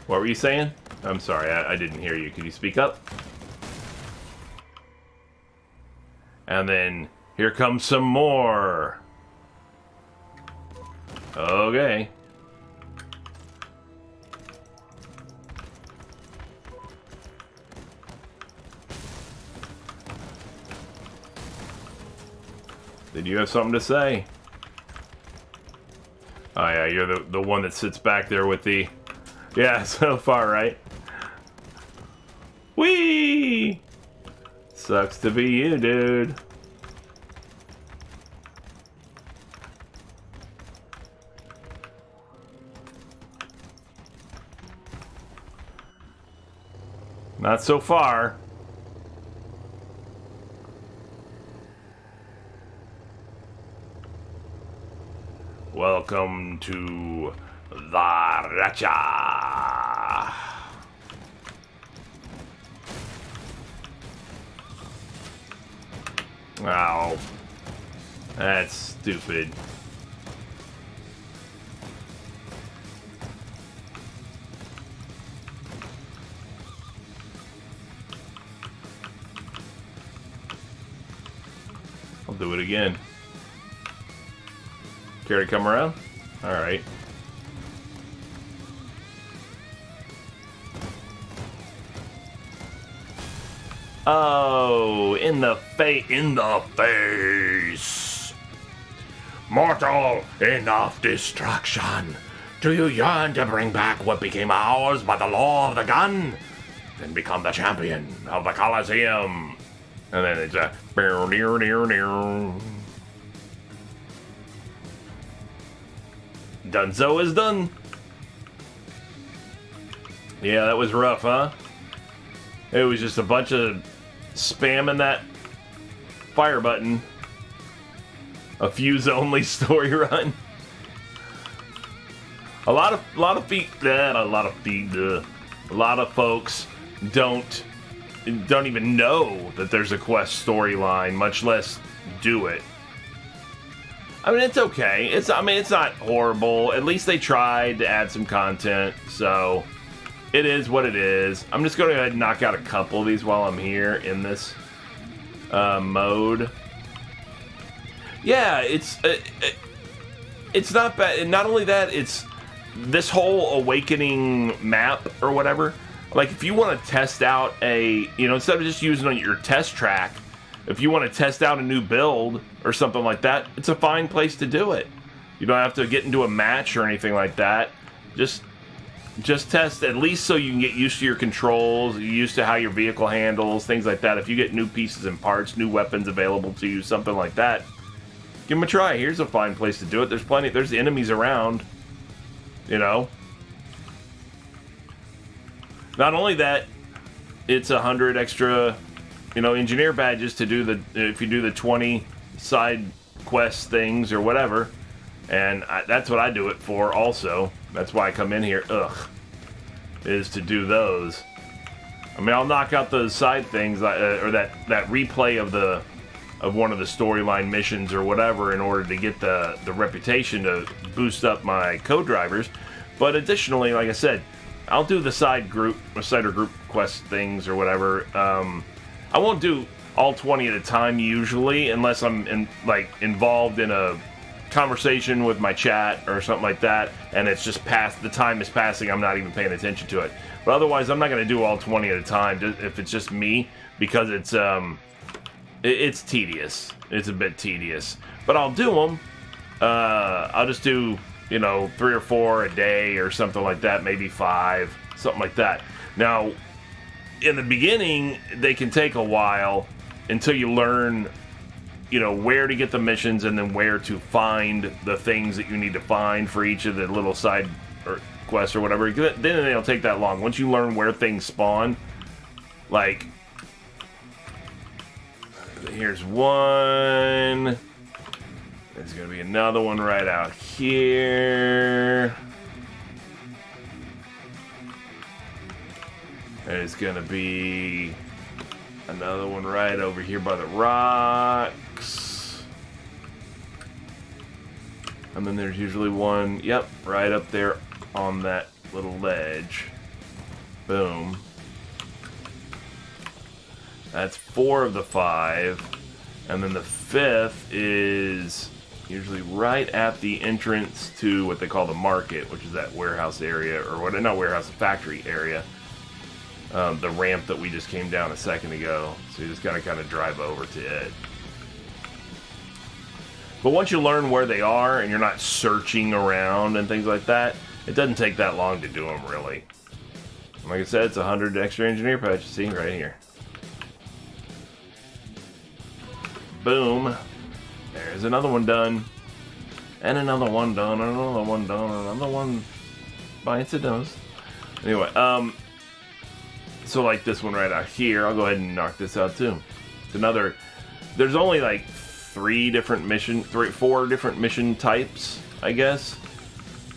What were you saying? I'm sorry, I didn't hear you. Can you speak up? And then here comes some more. Okay. Did you have something to say? Oh yeah, you're the one that sits back there with the... Yeah, so far, right? Whee! Sucks to be you, dude. Not so far. Welcome to the Racha. Ow. That's stupid. I'll do it again. Care to come around? Alright. Oh, in the face. Mortal, enough destruction. Do you yearn to bring back what became ours by the law of the gun? Then become the champion of the Colosseum. And then it's a... Dunzo is done. Yeah, that was rough, huh? It was just a bunch of spamming that fire button. A fuse only story run. A lot of folks don't even know that there's a quest storyline, much less do it. I mean, it's okay. It's not horrible. At least they tried to add some content, so it is what it is. I'm just going to go ahead and knock out a couple of these while I'm here in this mode. Yeah, it's not bad. And not only that, it's this whole awakening map or whatever. Like, if you want to test out instead of just using on your test track, if you want to test out a new build or something like that, it's a fine place to do it. You don't have to get into a match or anything like that. Just test, at least so you can get used to your controls, used to how your vehicle handles, things like that. If you get new pieces and parts, new weapons available to you, something like that, give them a try. Here's a fine place to do it. There's enemies around, Not only that, it's 100 extra, engineer badges to do if you do the 20 side quest things or whatever. And that's what I do it for also. That's why I come in here, is to do those. I mean, I'll knock out those side things, or that replay of one of the storyline missions or whatever in order to get the reputation to boost up my co-drivers. But additionally, like I said, I'll do the side or group quest things or whatever. I won't do all 20 at a time usually, unless I'm involved in a conversation with my chat or something like that, and it's just the time is passing, I'm not even paying attention to it. But otherwise, I'm not going to do all 20 at a time if it's just me, because it's tedious. It's a bit tedious. But I'll do them. I'll just do 3 or 4 a day or something like that, maybe 5, something like that. Now, in the beginning, they can take a while until you learn, where to get the missions and then where to find the things that you need to find for each of the little side or quests or whatever. Then they don't take that long. Once you learn where things spawn, like, here's one. There's going to be another one right out here. There's going to be another one right over here by the rocks. And then there's usually one, yep, right up there on that little ledge. Boom. That's 4 of the 5. And then the 5th is usually right at the entrance to what they call the market, which is that warehouse area, or what? Not warehouse, factory area. The ramp that we just came down a second ago. So you just gotta kind of drive over to it. But once you learn where they are and you're not searching around and things like that, it doesn't take that long to do them, really. Like I said, it's 100 extra engineer patches. See, right here. Boom. There's another one done. And another one done, and another one done, and another one bites its nose. Anyway, so like this one right out here, I'll go ahead and knock this out too. It's another, there's only like 4 different mission types, I guess.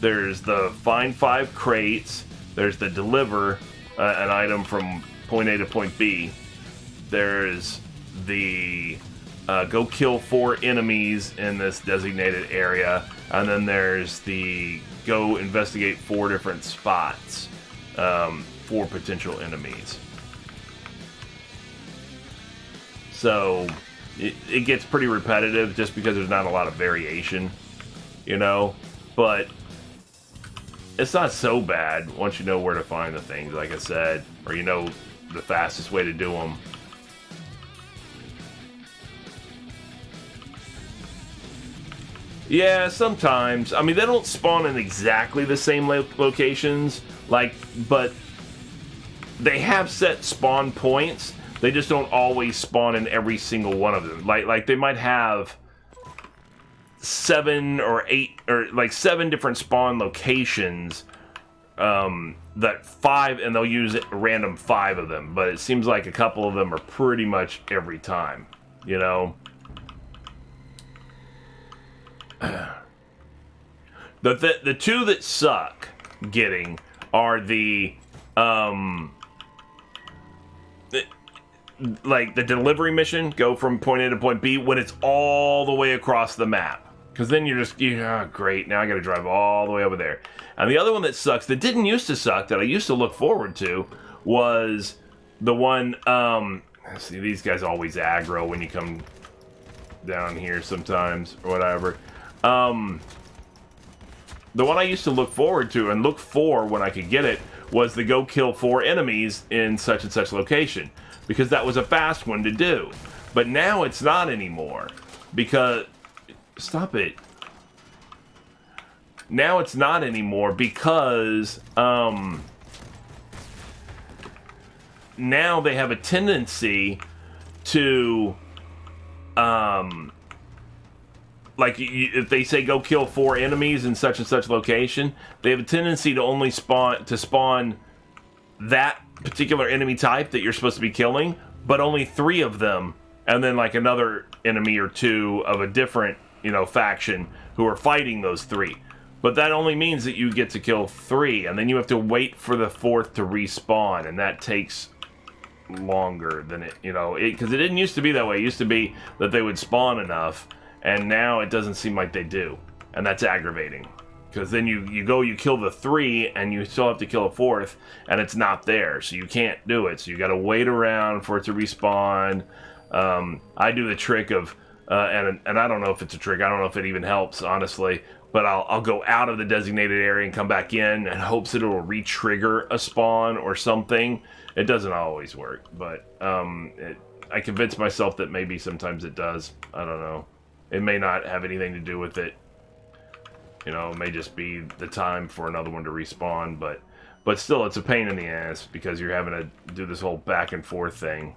There's the find 5 crates, there's the deliver an item from point A to point B, there's the go kill 4 enemies in this designated area, and then there's the go investigate 4 different spots for potential enemies. So it gets pretty repetitive just because there's not a lot of variation, you know, but it's not so bad once you know where to find the things, like I said, or you know the fastest way to do them. Yeah, sometimes. I mean, they don't spawn in exactly the same locations, but they have set spawn points. They just don't always spawn in every single one of them. Like they might have 7 or 8 or like 7 different spawn locations. That 5, and they'll use a random 5 of them. But it seems like a couple of them are pretty much every time, you know. The 2 that suck getting are the like the delivery mission, go from point A to point B when it's all the way across the map, because then you're just great, now I gotta drive all the way over there. And the other one that sucks, that didn't used to suck, that I used to look forward to, was the one see, these guys always aggro when you come down here sometimes or whatever. The one I used to look forward to and look for when I could get it was the go kill 4 enemies in such and such location, because that was a fast one to do. But now it's not anymore, because stop it. Now it's not anymore because now they have a tendency to like if they say go kill 4 enemies in such and such location, they have a tendency to only spawn that particular enemy type that you're supposed to be killing, but only 3 of them, and then like another enemy or 2 of a different, you know, faction who are fighting those 3. But that only means that you get to kill 3, and then you have to wait for the 4th to respawn, and that takes longer than it, you know, because it didn't used to be that way. It used to be that they would spawn enough, and now it doesn't seem like they do, and that's aggravating. Because then you kill the 3, and you still have to kill a 4th, and it's not there, so you can't do it. So you got to wait around for it to respawn. I do the trick of, and I don't know if it's a trick. I don't know if it even helps, honestly. But I'll go out of the designated area and come back in, and hopes that it will re-trigger a spawn or something. It doesn't always work, but I convince myself that maybe sometimes it does. I don't know. It may not have anything to do with it. You know, it may just be the time for another one to respawn, but still, it's a pain in the ass because you're having to do this whole back and forth thing.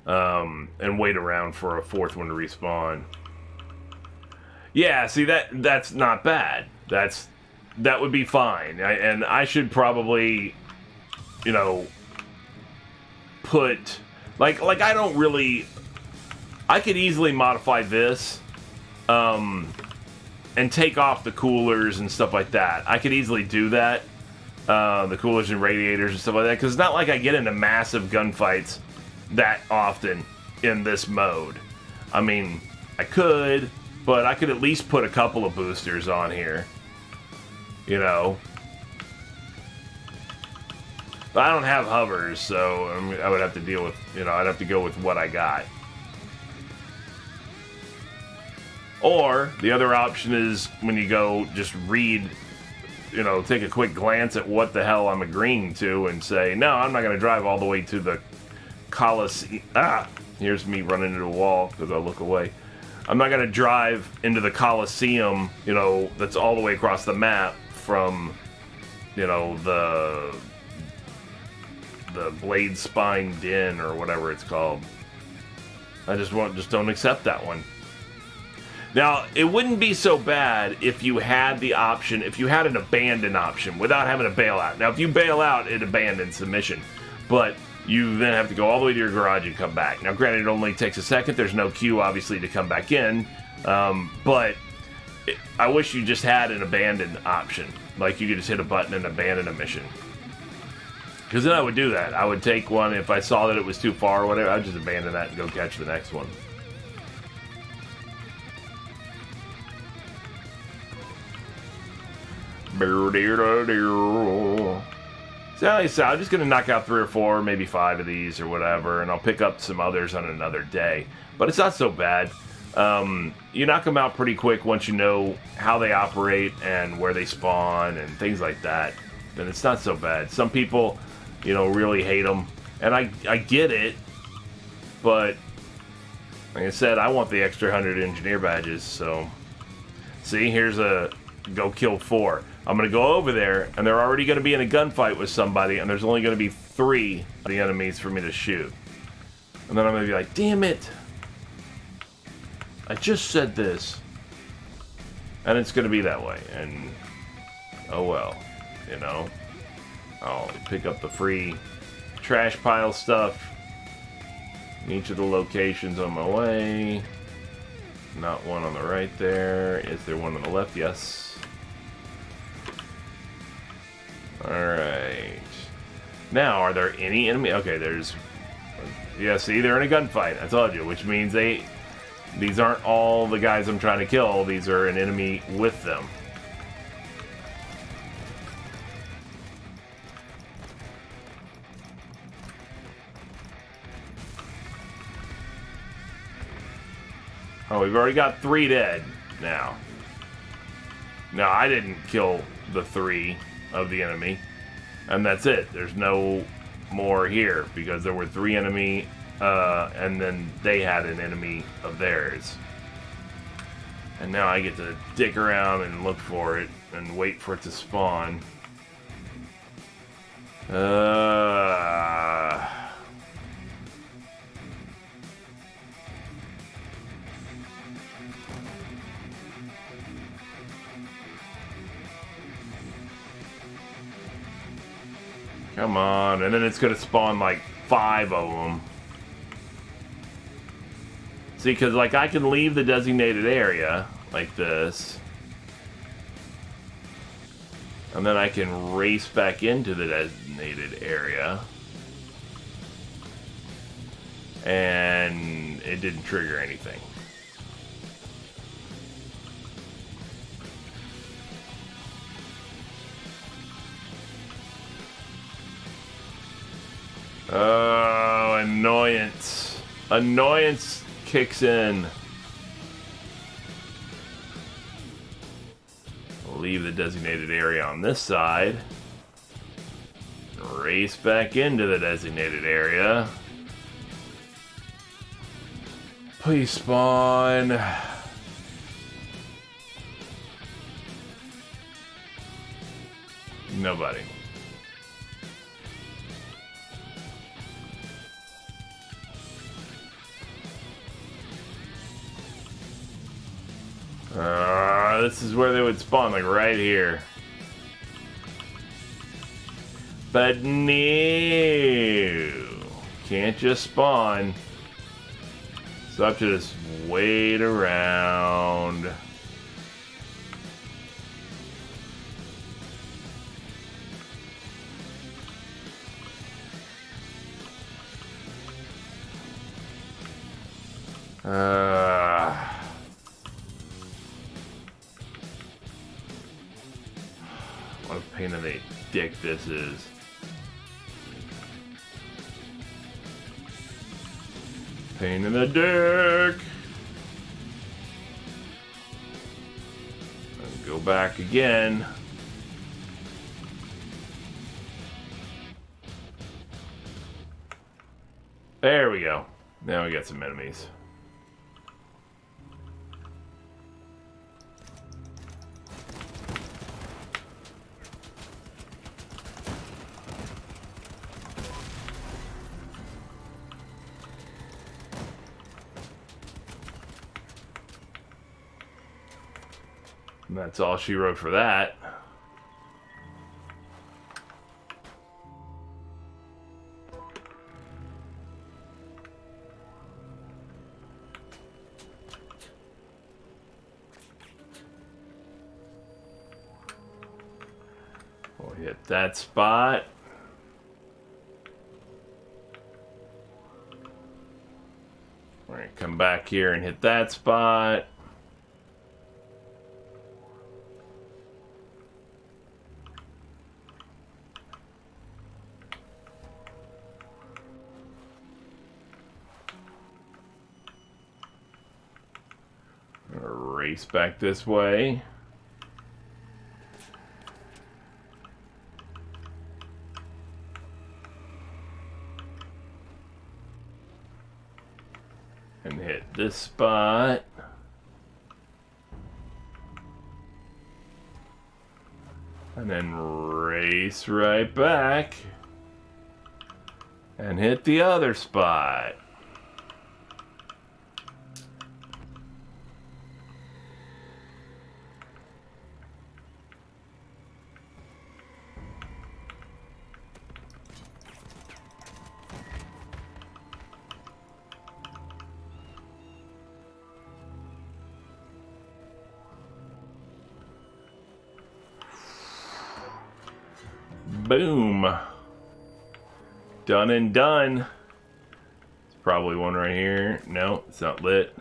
And wait around for a 4th one to respawn. Yeah, see, that's not bad. That would be fine. And I should probably, you know, put like I don't really. I could easily modify this, and take off the coolers and stuff like that. I could easily do that, the coolers and radiators and stuff like that, because it's not like I get into massive gunfights that often in this mode. I mean, I could, but I could at least put a couple of boosters on here. You know. But I don't have hovers, so I would have to deal with, I'd have to go with what I got. Or, the other option is when you go, just read, take a quick glance at what the hell I'm agreeing to and say, no, I'm not going to drive all the way to the Coliseum. Here's me running into a wall because I look away. I'm not going to drive into the Coliseum, that's all the way across the map from, the Blade Spine Den or whatever it's called. I just don't accept that one. Now, it wouldn't be so bad if you had the option, if you had an abandon option without having to bail out. Now, if you bail out, it abandons the mission. But you then have to go all the way to your garage and come back. Now, granted, it only takes a second. There's no queue, obviously, to come back in. But I wish you just had an abandon option. Like, you could just hit a button and abandon a mission. Because then I would do that. I would take one, if I saw that it was too far or whatever, I'd just abandon that and go catch the next one. So I'm just going to knock out 3 or 4, maybe 5 of these or whatever, and I'll pick up some others on another day. But it's not so bad. You knock them out pretty quick once you know how they operate and where they spawn and things like that. Then it's not so bad. Some people, really hate them, and I get it. But like I said, I want the extra 100 engineer badges. So see, here's a go kill 4. I'm going to go over there, and they're already going to be in a gunfight with somebody, and there's only going to be 3 of the enemies for me to shoot. And then I'm going to be like, damn it. I just said this. And it's going to be that way. And, oh well, I'll pick up the free trash pile stuff in each of the locations on my way. Not one on the right there. Is there one on the left? Yes. Alright. Now, are there any enemy? Okay, there's... Yeah, see, they're in a gunfight. I told you, which means these aren't all the guys I'm trying to kill. These are an enemy with them. Oh, we've already got 3 dead now. No, I didn't kill the 3 of the enemy. And that's it. There's no more here because there were 3 enemy and then they had an enemy of theirs. And now I get to dick around and look for it and wait for it to spawn. Come on, and then it's gonna spawn like 5 of them. See, because like I can leave the designated area like this, and then I can race back into the designated area, and it didn't trigger anything. Oh, annoyance. Annoyance kicks in. We'll leave the designated area on this side. Race back into the designated area. Please spawn. Nobody. This is where they would spawn, like right here. But no, can't just spawn. So I have to just wait around. pain in the dick this is. Pain in the dick. And go back again. There we go. Now we got some enemies. And that's all she wrote for that. We'll hit that spot. We're going to come back here and hit that spot. Race back this way. And hit this spot. And then race right back. And hit the other spot. Boom. Done and done. It's probably one right here. No, it's not lit.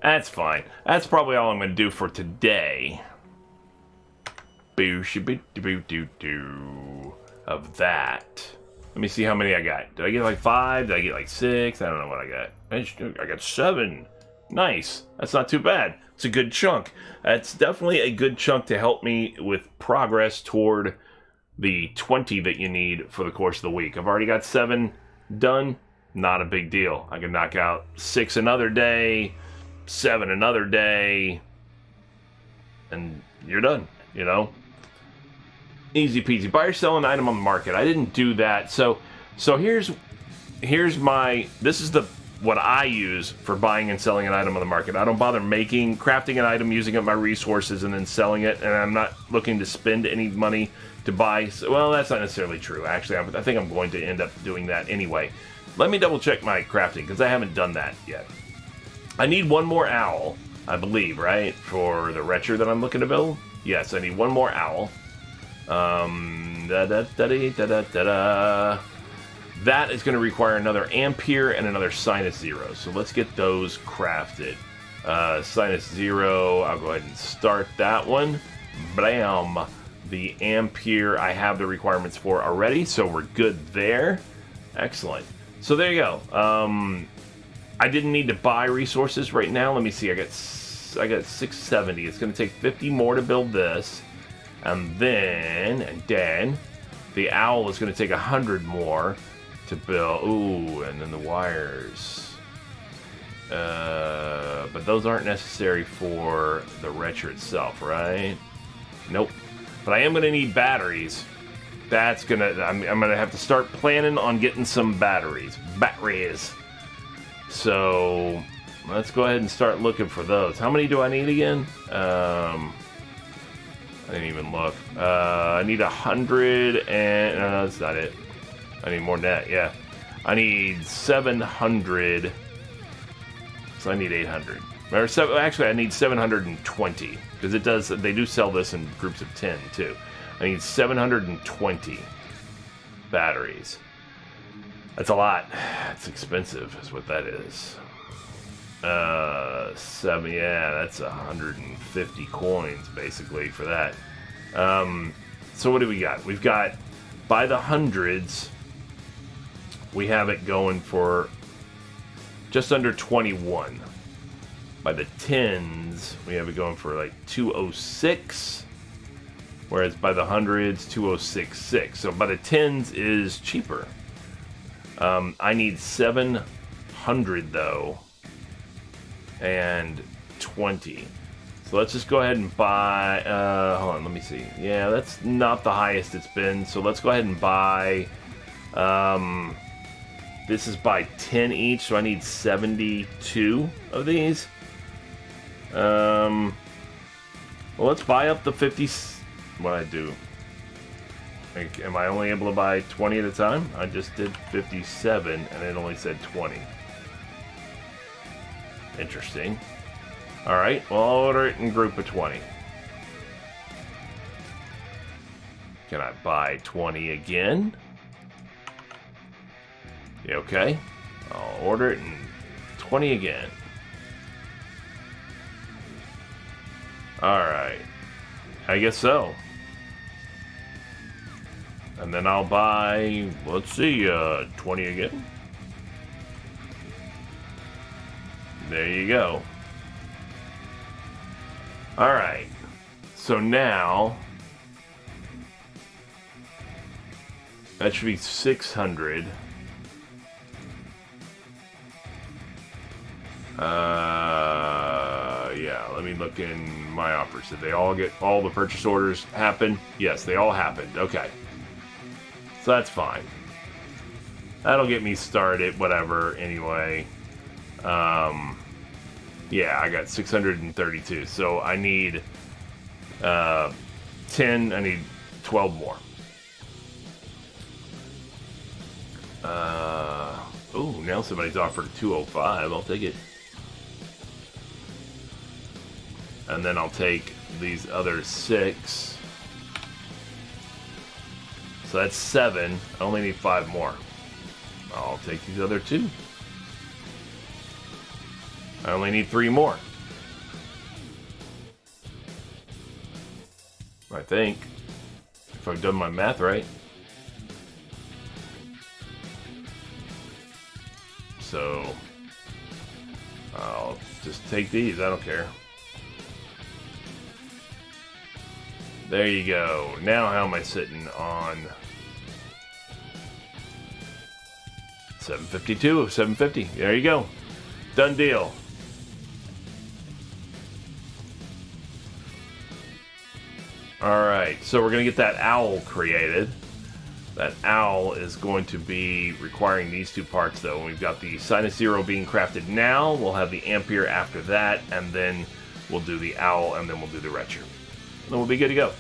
That's fine. That's probably all I'm going to do for today. Boo-shibby-doo-doo-doo of that. Let me see how many I got. Did I get like 5? Did I get like 6? I don't know what I got. I got 7. Nice. That's not too bad. It's a good chunk. That's definitely a good chunk to help me with progress toward the 20 that you need for the course of the week. I've already got 7 done. Not a big deal. I can knock out 6 another day, 7 another day, and you're done, you know? Easy peasy. Buy or sell an item on the market. I didn't do that. So here's my, this is what I use for buying and selling an item on the market. I don't bother crafting an item, using up my resources, and then selling it, and I'm not looking to spend any money to buy. Well, that's not necessarily true. Actually, I think I'm going to end up doing that anyway. Let me double check my crafting, because I haven't done that yet. I need one more owl, I believe, right? For the retcher that I'm looking to build? Yes, I need one more owl. That is going to require another Ampere and another Sinus Zero. So let's get those crafted. Sinus Zero, I'll go ahead and start that one. Blam! The Ampere I have the requirements for already, so we're good there. Excellent. So there you go. I didn't need to buy resources right now. Let me see. I got 670. It's going to take 50 more to build this. And then the owl is going to take 100 more to build. Ooh, and then the wires. But those aren't necessary for the retcher itself, right? Nope. But I am going to need batteries. I'm going to have to start planning on getting some batteries. So let's go ahead and start looking for those. How many do I need again? I didn't even look. I need 100 and... No, that's not it. I need more than that, yeah. I need 700. So I need 800. Actually, I need 720. Because they do sell this in groups of 10, too. I need 720 batteries. That's a lot. It's expensive, is what that is. That's 150 coins, basically, for that. So what do we got? We've got, by the hundreds, we have it going for just under 21. By the tens, we have it going for like 206. Whereas by the hundreds, 2066. So by the tens is cheaper. I need 700 though. And 20. So let's just go ahead and buy, hold on, let me see. Yeah, that's not the highest it's been. So let's go ahead and buy, this is by 10 each, so I need 72 of these. Well, let's buy up the 50, what I do. Like, am I only able to buy 20 at a time? I just did 57 and it only said 20. Interesting. Alright, well, I'll order it in group of 20. Can I buy 20 again? Yeah, okay. I'll order it in 20 again. Alright. I guess so. And then I'll buy, let's see, 20 again. There you go. Alright. So now, that should be 600. Yeah, let me look in my offers. Did they all get, all the purchase orders happen? Yes, they all happened. Okay. So that's fine. That'll get me started, whatever, anyway. Yeah, I got 632. So I need 10, I need 12 more. Oh, now somebody's offered 205. I'll take it. And then I'll take these other 6. So that's 7. I only need 5 more. I'll take these other 2. I only need 3 more. I think. If I've done my math right. So I'll just take these. I don't care. There you go. Now how am I sitting on 752 of 750? There you go. Done deal. Alright, so we're going to get that owl created. That owl is going to be requiring these 2 parts though. We've got the Sinus Zero being crafted now. We'll have the Ampere after that, and then we'll do the owl, and then we'll do the Retcher. Then we'll be good to go.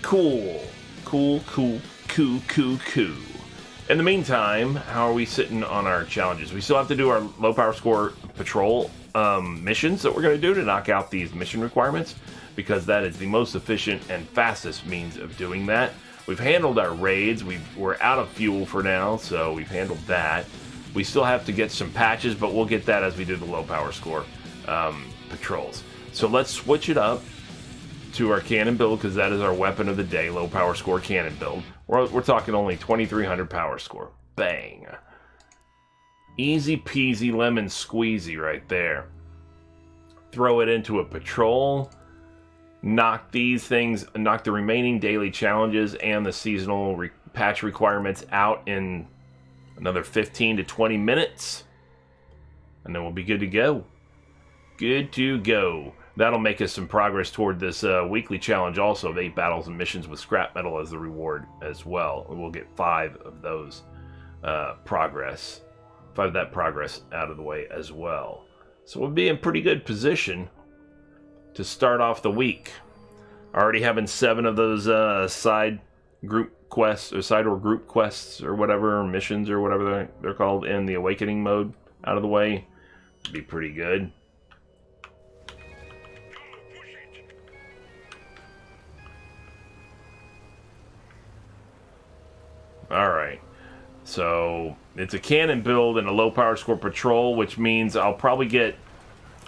Cool. Cool. In the meantime, how are we sitting on our challenges? We still have to do our low power score patrol missions that we're going to do to knock out these mission requirements, because that is the most efficient and fastest means of doing that. We've handled our raids. We're out of fuel for now, so we've handled that. We still have to get some patches, but we'll get that as we do the low power score patrols. So let's switch it up to our cannon build, because that is our weapon of the day, low power score cannon build. We're talking only 2300 power score. Bang. Easy peasy lemon squeezy right there. Throw it into a patrol. Knock these things, knock the remaining daily challenges and the seasonal patch requirements out in another 15 to 20 minutes. And then we'll be good to go. Good to go. That'll make us some progress toward this weekly challenge also of 8 battles and missions with scrap metal as the reward as well. And we'll get 5 of those progress. 5 of that progress out of the way as well. So we'll be in pretty good position to start off the week. Already having 7 of those side group quests, or side or group quests, or whatever, or missions, or whatever they're called, in the awakening mode out of the way. Be pretty good. Alright. So, it's a cannon build and a low power score patrol, which means I'll probably get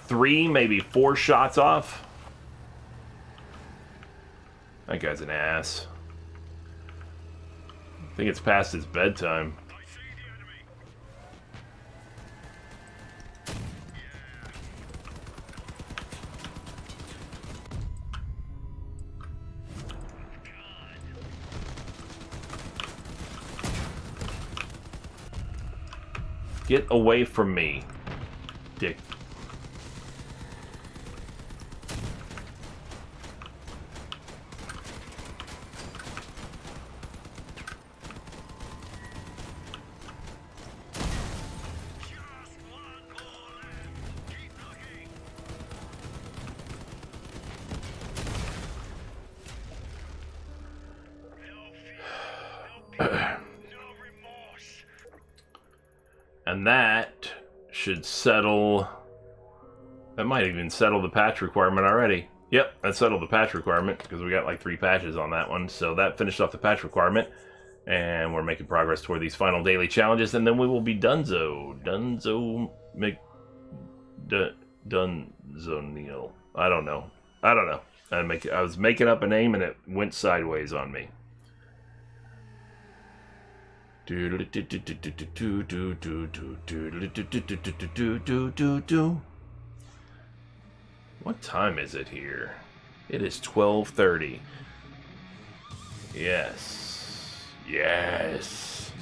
3, maybe 4 shots off. That guy's an ass. I think it's past his bedtime. Get away from me, dick. And that should settle... That might even settle the patch requirement already. Yep, that settled the patch requirement, because we got like 3 patches on that one. So that finished off the patch requirement. And we're making progress toward these final daily challenges, and then we will be Dunzo. Dunzo Neil. I don't know. I was making up a name and it went sideways on me. What time is it here? It is 12:30. Yes.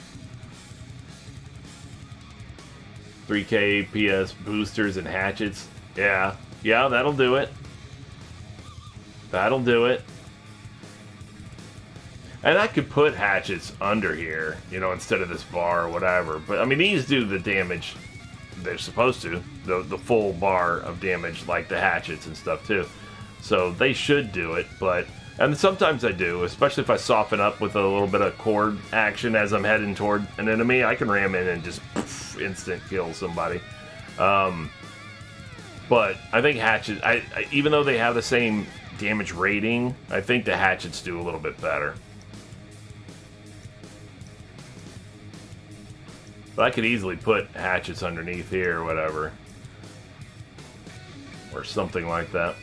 3K PS boosters and hatchets. Yeah, that'll do it. And I could put hatchets under here, instead of this bar or whatever. But, I mean, these do the damage they're supposed to. The full bar of damage, like the hatchets and stuff, too. So, they should do it, but... And sometimes I do, especially if I soften up with a little bit of cord action as I'm heading toward an enemy. I can ram in and just instant kill somebody. But I think hatchets... even though they have the same damage rating, I think the hatchets do a little bit better. But I could easily put hatchets underneath here or whatever. Or something like that.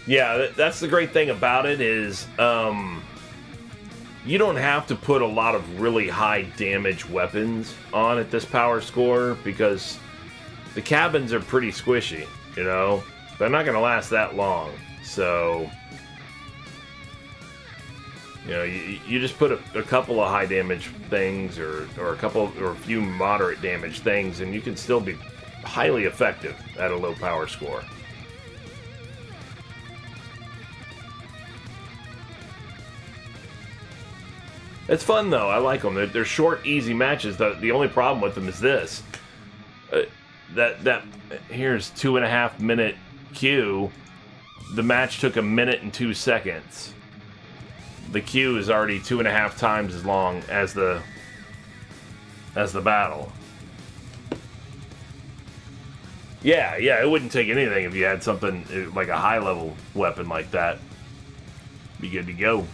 Yeah, that's the great thing about it is you don't have to put a lot of really high damage weapons on at this power score because the cabins are pretty squishy, They're not going to last that long, so you just put a couple of high damage things or a few moderate damage things, and you can still be highly effective at a low power score. It's fun though. I like them. They're short, easy matches. The only problem with them is this: that here's 2.5 minute queue. The match took 1 minute and 2 seconds. The queue is already 2.5 times as long as the battle. Yeah, it wouldn't take anything if you had something like a high level weapon like that. Be good to go.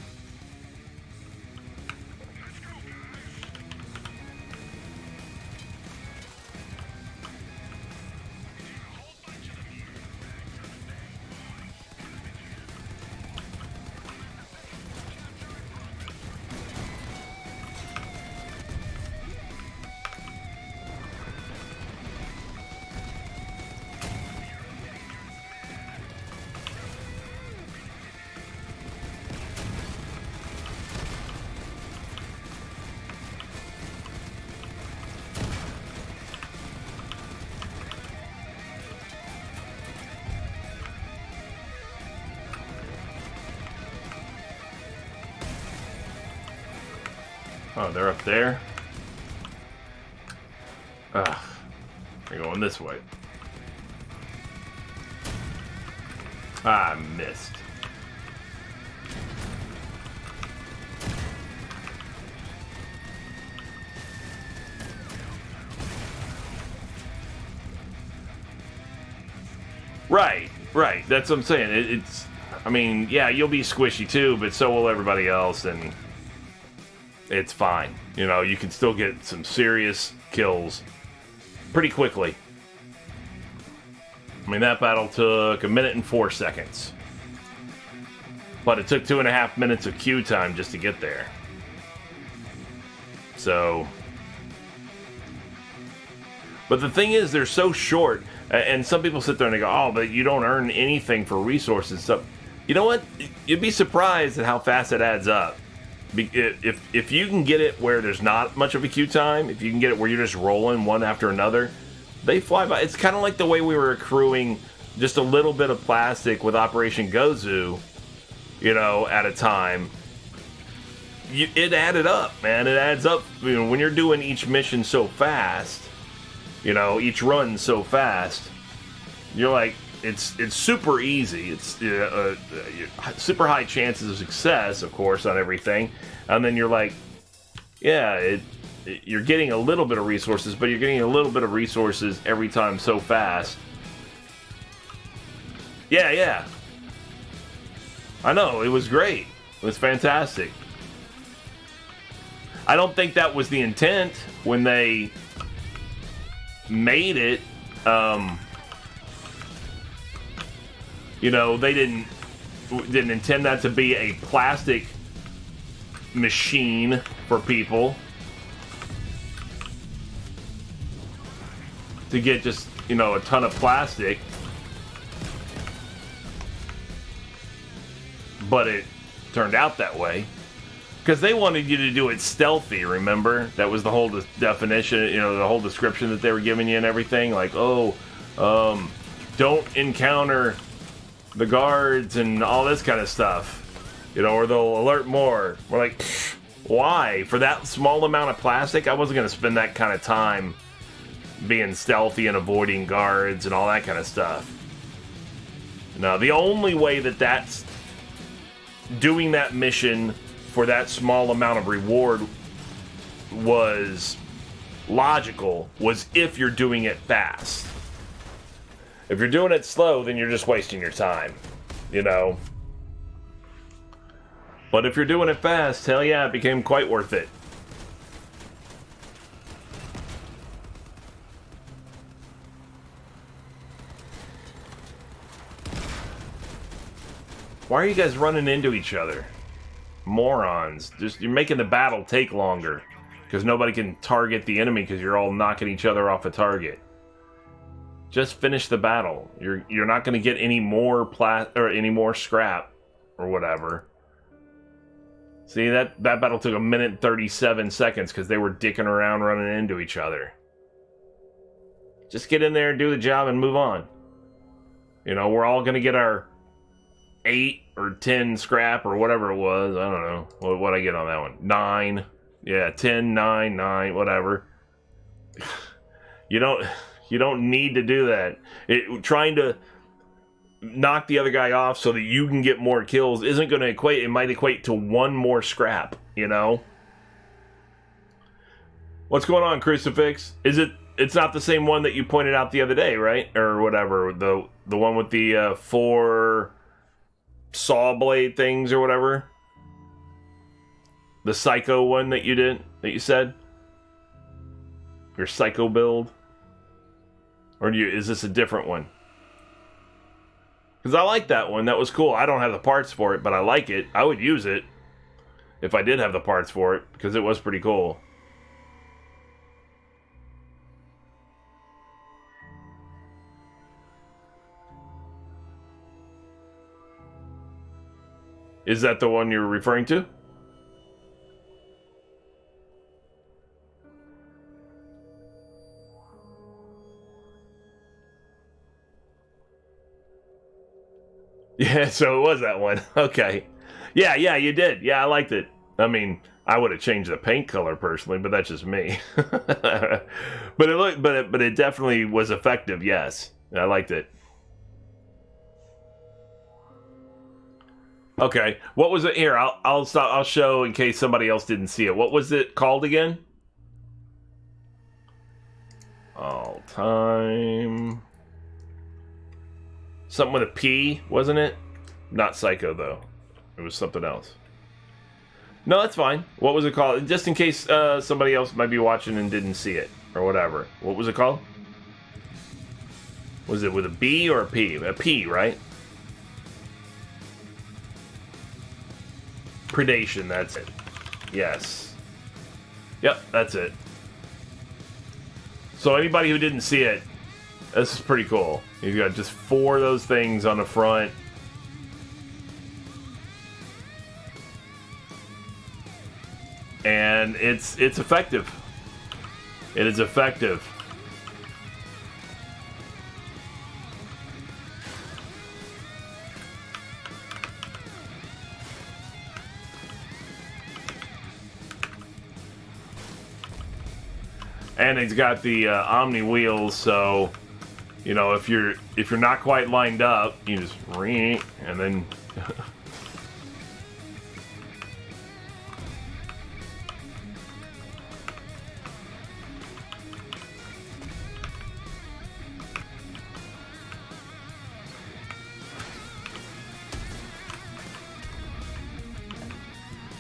Oh, they're up there? Ugh. They're going this way. Ah, I missed. Right. That's what I'm saying. It's... I mean, yeah, you'll be squishy too, but so will everybody else, and... it's fine. You can still get some serious kills pretty quickly. I mean, that battle took 1:04 seconds. But it took 2.5 minutes of queue time just to get there. So... But the thing is, they're so short, and some people sit there and they go, oh, but you don't earn anything for resources and stuff. You know what? You'd be surprised at how fast it adds up. If you can get it where there's not much of a queue time, if you can get it where you're just rolling one after another, they fly by. It's kind of like the way we were accruing just a little bit of plastic with Operation Gozu, you know, at a time. It added up, man. It adds up. You know, when you're doing each mission so fast, you know, each run so fast, you're like, it's super easy. It's super high chances of success, of course, on everything. And then you're like, yeah, you're getting a little bit of resources, but you're getting a little bit of resources every time so fast. Yeah. I know, it was great. It was fantastic. I don't think that was the intent when they made it. You know, they didn't intend that to be a plastic machine for people to get just, you know, a ton of plastic. But it turned out that way. Because they wanted you to do it stealthy, remember? That was the whole definition, you know, the whole description that they were giving you and everything. Like, don't encounter the guards and all this kind of stuff. You know, or they'll alert more. We're like, why? For that small amount of plastic? I wasn't going to spend that kind of time being stealthy and avoiding guards and all that kind of stuff. No, the only way that's doing that mission for that small amount of reward was logical was if you're doing it fast. If you're doing it slow, then you're just wasting your time, you know. But if you're doing it fast, hell yeah, it became quite worth it. Why are you guys running into each other? Morons. You're making the battle take longer because nobody can target the enemy because you're all knocking each other off a target. Just finish the battle. You're not going to get any more any more scrap or whatever. See, that battle took 1:37 seconds because they were dicking around running into each other. Just get in there and do the job and move on. You know, we're all going to get our 8 or 10 scrap or whatever it was. I don't know. What'd I get on that one? 9. Yeah, 10, 9, 9, whatever. You don't need to do that. Trying to knock the other guy off so that you can get more kills isn't going to equate. It might equate to 1 more scrap, you know? What's going on, Crucifix? It's not the same one that you pointed out the other day, right? Or whatever. The one with the 4 saw blade things or whatever. The psycho one that you said? Your psycho build? Or is this a different one? Because I like that one. That was cool. I don't have the parts for it, but I like it. I would use it if I did have the parts for it, because it was pretty cool. Is that the one you're referring to? Yeah, so it was that one. Okay. Yeah, you did. Yeah, I liked it. I mean, I would have changed the paint color personally, but that's just me. but it definitely was effective. Yes, I liked it. Okay, what was it? Here, I'll stop. I'll show in case somebody else didn't see it. What was it called again? All time. Something with a P, wasn't it? Not Psycho though. It was something else. No, that's fine. What was it called? Just in case somebody else might be watching and didn't see it or whatever. What was it called? Was it with a B or a P? A P, right? Predation, that's it. Yes. Yep, that's it. So anybody who didn't see it, this is pretty cool. You've got just 4 of those things on the front. And it's effective. It is effective. And it's got the Omni wheels, so you know if you're not quite lined up, you just ring and then.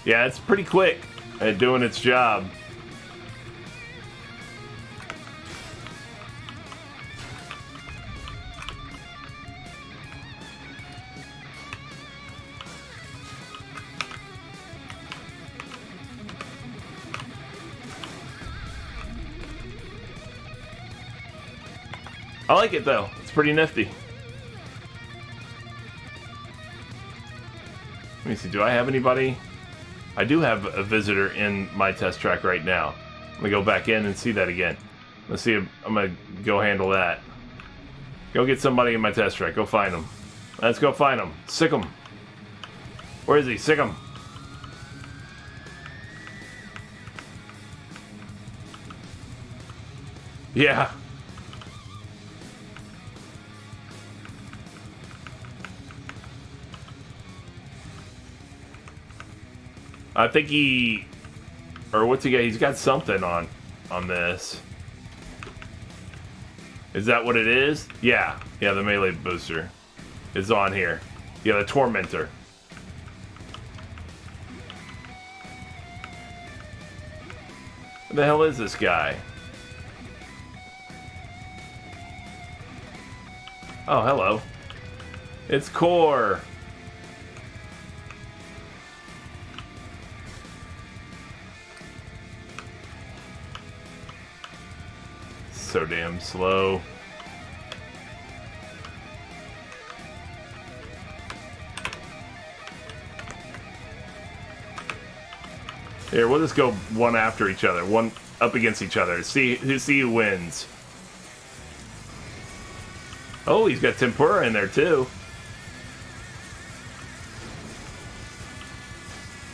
Yeah, it's pretty quick at doing its job. I like it though. It's pretty nifty. Let me see, do I have anybody? I do have a visitor in my test track right now. Let me go back in and see that again. Let's see if I'm gonna go handle that. Go get somebody in my test track. Go find him. Let's go find him. Sick him. Where is he? Sick him. Yeah. I think he, or what's he got? He's got something on this. Is that what it is? Yeah, the melee booster is on here. Yeah, the Tormentor. What the hell is this guy? Oh, hello. It's Core. So damn slow. Here, we'll just go one after each other, one up against each other. See who wins. Oh, he's got tempura in there too.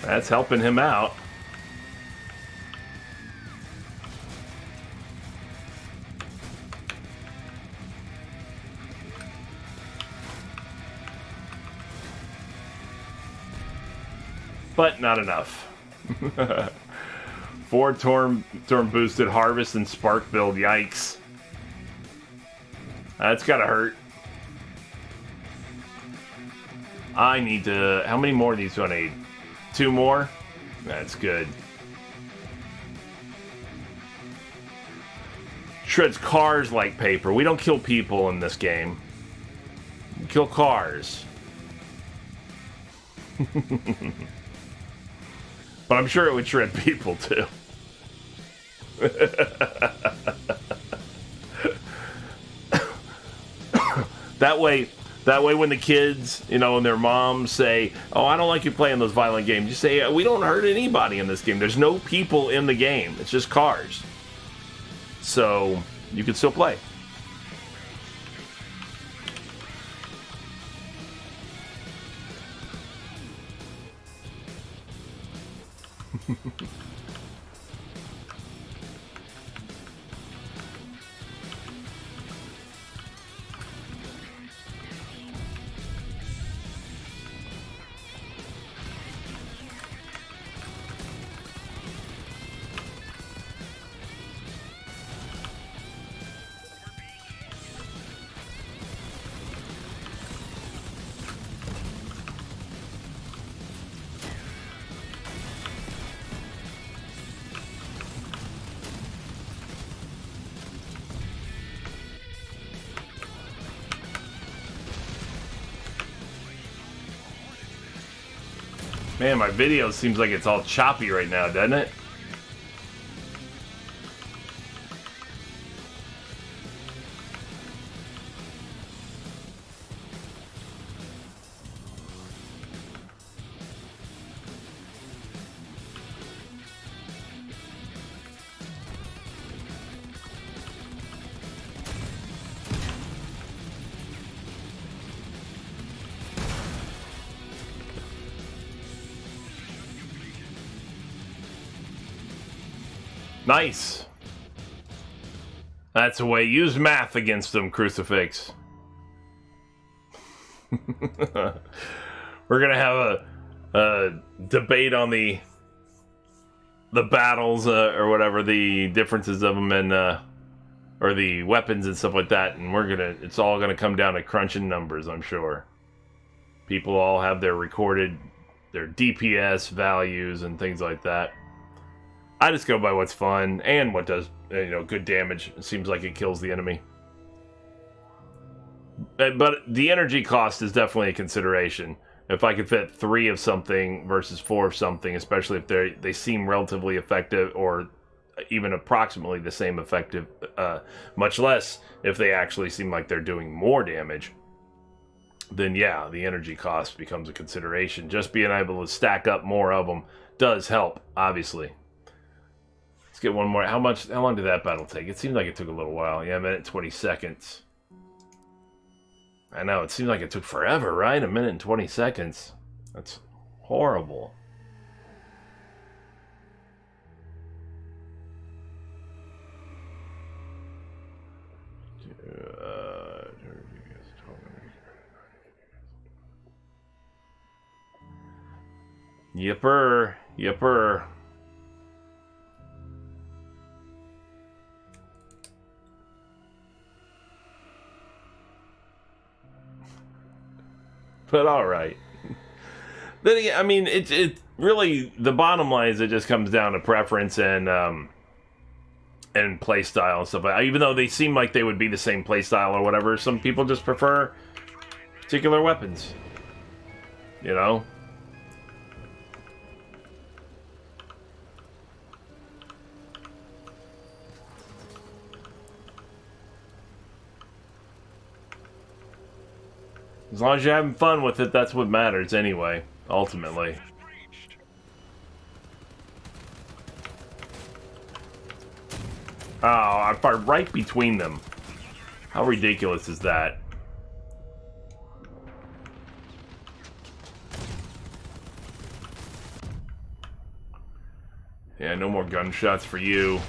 That's helping him out. But not enough. 4 Torm boosted Harvest and Spark build. Yikes. That's gotta hurt. I need to... How many more of these do I need? 2 more? That's good. Shreds cars like paper. We don't kill people in this game. We kill cars. But I'm sure it would shred people too. That way when the kids, you know, and their moms say, "Oh, I don't like you playing those violent games," you say, "We don't hurt anybody in this game. There's no people in the game. It's just cars." So you can still play. Man, my video seems like it's all choppy right now, doesn't it? Nice. That's the way. Use math against them, Crucifix. We're gonna have a debate on the battles or whatever, the differences of them, and or the weapons and stuff like that. And it's all gonna come down to crunching numbers, I'm sure. People all have their DPS values and things like that. I just go by what's fun and what does, good damage. It seems like it kills the enemy. But the energy cost is definitely a consideration. If I could fit 3 of something versus 4 of something, especially if they seem relatively effective or even approximately the same effective, much less if they actually seem like they're doing more damage, then yeah, the energy cost becomes a consideration. Just being able to stack up more of them does help, obviously. Let's get one more. How long did that battle take? It seemed like it took a little while. Yeah, 1:20 seconds. I know, it seemed like it took forever, right? 1:20 seconds. That's horrible. Yipper. But alright. Then again, I mean, it really, the bottom line is it just comes down to preference and play style and stuff like that. Even though they seem like they would be the same play style or whatever, some people just prefer particular weapons. You know? As long as you're having fun with it, that's what matters anyway, ultimately. Oh, I fired right between them. How ridiculous is that? Yeah, no more gunshots for you.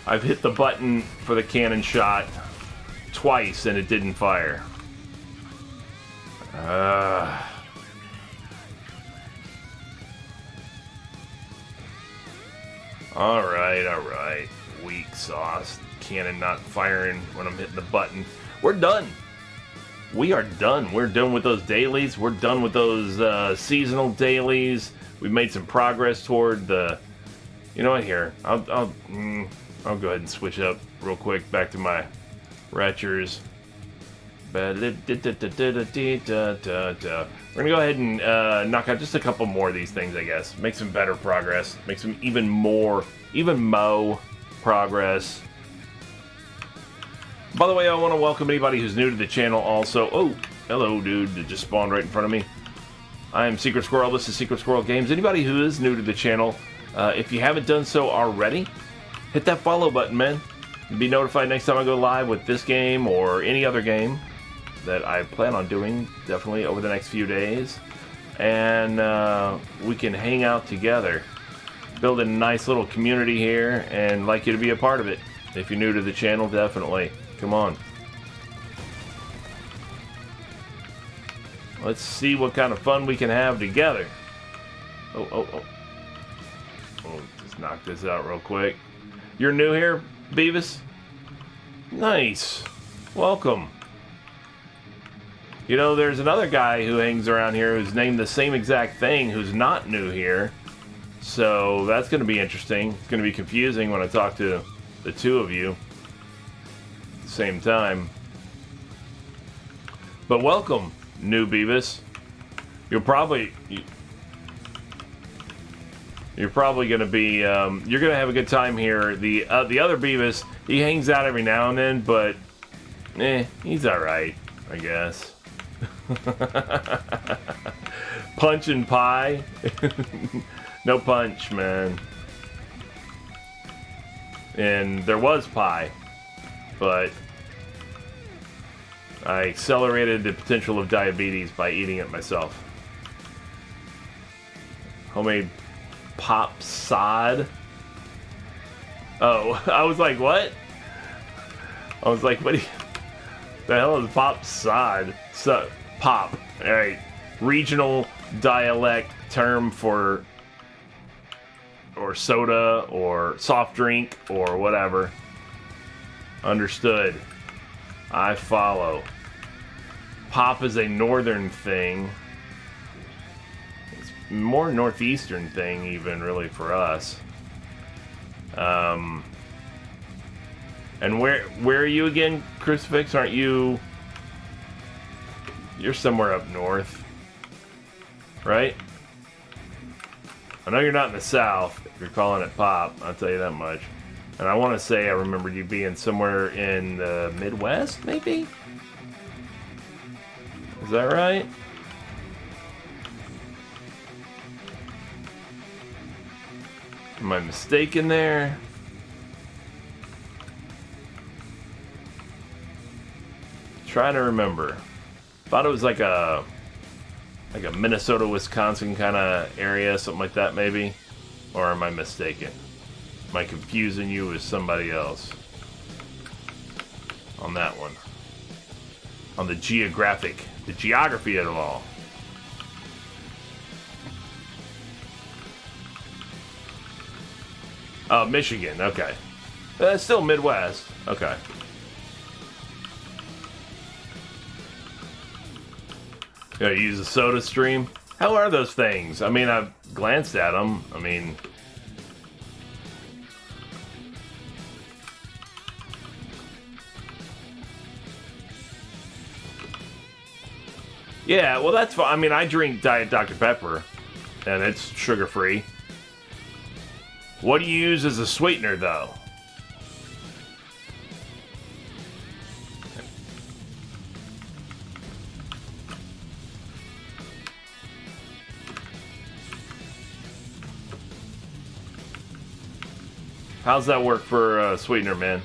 I've hit the button for the cannon shot twice and it didn't fire. Alright. Weak sauce. Cannon not firing when I'm hitting the button. We're done. We are done. We're done with those dailies. We're done with those seasonal dailies. We've made some progress toward the... You know what, here. I'll go ahead and switch up real quick back to my Ratchers. We're gonna go ahead and knock out just a couple more of these things, I guess. Make some better progress. Make some even more progress. By the way, I want to welcome anybody who's new to the channel also. Oh, hello, dude, that just spawned right in front of me. I am Secret Squirrel. This is Secret Squirrel Games. Anybody who is new to the channel, if you haven't done so already, hit that follow button, man. You'll be notified next time I go live with this game or any other game that I plan on doing, definitely over the next few days. And we can hang out together. Build a nice little community here, and like you to be a part of it. If you're new to the channel, definitely. Come on. Let's see what kind of fun we can have together. Oh. Oh, just knock this out real quick. You're new here, Beavis? Nice. Welcome. You know, there's another guy who hangs around here who's named the same exact thing who's not new here. So that's going to be interesting. It's going to be confusing when I talk to the two of you at the same time. But welcome, new Beavis. You're probably going to be, you're going to have a good time here. The other Beavis, he hangs out every now and then, but, he's alright, I guess. Punch and pie? No punch, man. And there was pie, but I accelerated the potential of diabetes by eating it myself. Homemade pop sod. Oh, I was like, what? I was like, what the hell is pop sod? So, pop. Alright. Regional dialect term for or soda or soft drink or whatever. Understood. I follow. Pop is a northern thing. It's more northeastern thing even really for us. And where are you again, Crucifix? Aren't you... You're somewhere up north. Right? I know you're not in the south, if you're calling it pop, I'll tell you that much. And I want to say I remembered you being somewhere in the Midwest, maybe? Is that right? Am I mistaken there? Trying to remember. Thought it was like a Minnesota, Wisconsin kind of area, something like that maybe? Or am I mistaken? Am I confusing you with somebody else? On that one. On the geography of it all. Oh, Michigan, okay. Still Midwest, okay. You use a soda stream? How are those things? I mean, I've glanced at them. I mean... Yeah, well that's fine. I mean, I drink Diet Dr. Pepper, and it's sugar-free. What do you use as a sweetener, though? How's that work for sweetener, man?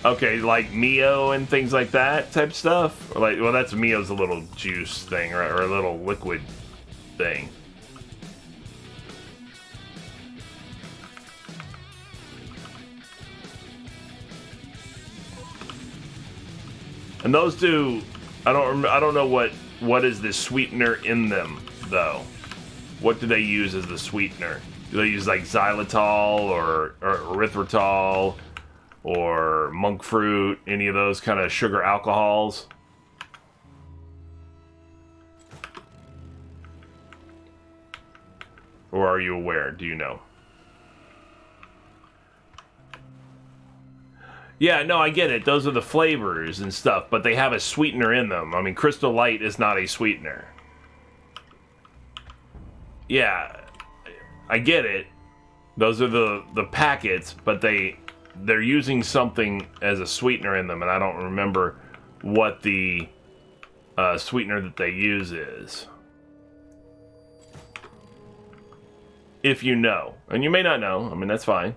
Okay, like Mio and things like that type stuff? Or like, well, that's Mio's a little juice thing, right? Or a little liquid thing. And those do, I don't know what is the sweetener in them though. What do they use as the sweetener? Do they use like xylitol or erythritol or monk fruit, any of those kind of sugar alcohols? Or are you aware? Do you know? Yeah, no, I get it. Those are the flavors and stuff, but they have a sweetener in them. I mean, Crystal Light is not a sweetener. Yeah, I get it. Those are the packets, but they're using something as a sweetener in them, and I don't remember what the sweetener that they use is. If you know. And you may not know. I mean, that's fine.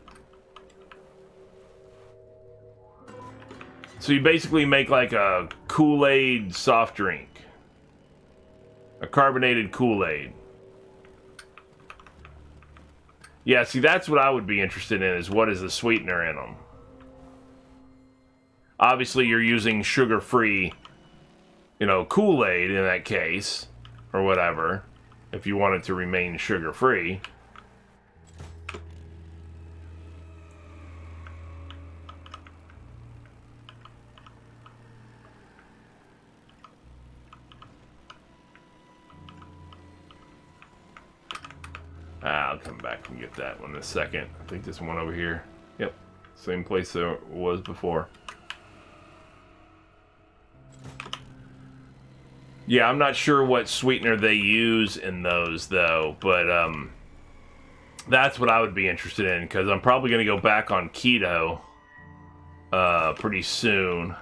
So you basically make like a Kool-Aid soft drink. A carbonated Kool-Aid. Yeah, see, that's what I would be interested in, is what is the sweetener in them. Obviously, you're using sugar-free, Kool-Aid in that case, or whatever, if you want it to remain sugar-free. I'll come back and get that one in a second. I think this one over here. Yep, same place it was before. Yeah, I'm not sure what sweetener they use in those, though, but that's what I would be interested in, because I'm probably going to go back on keto pretty soon.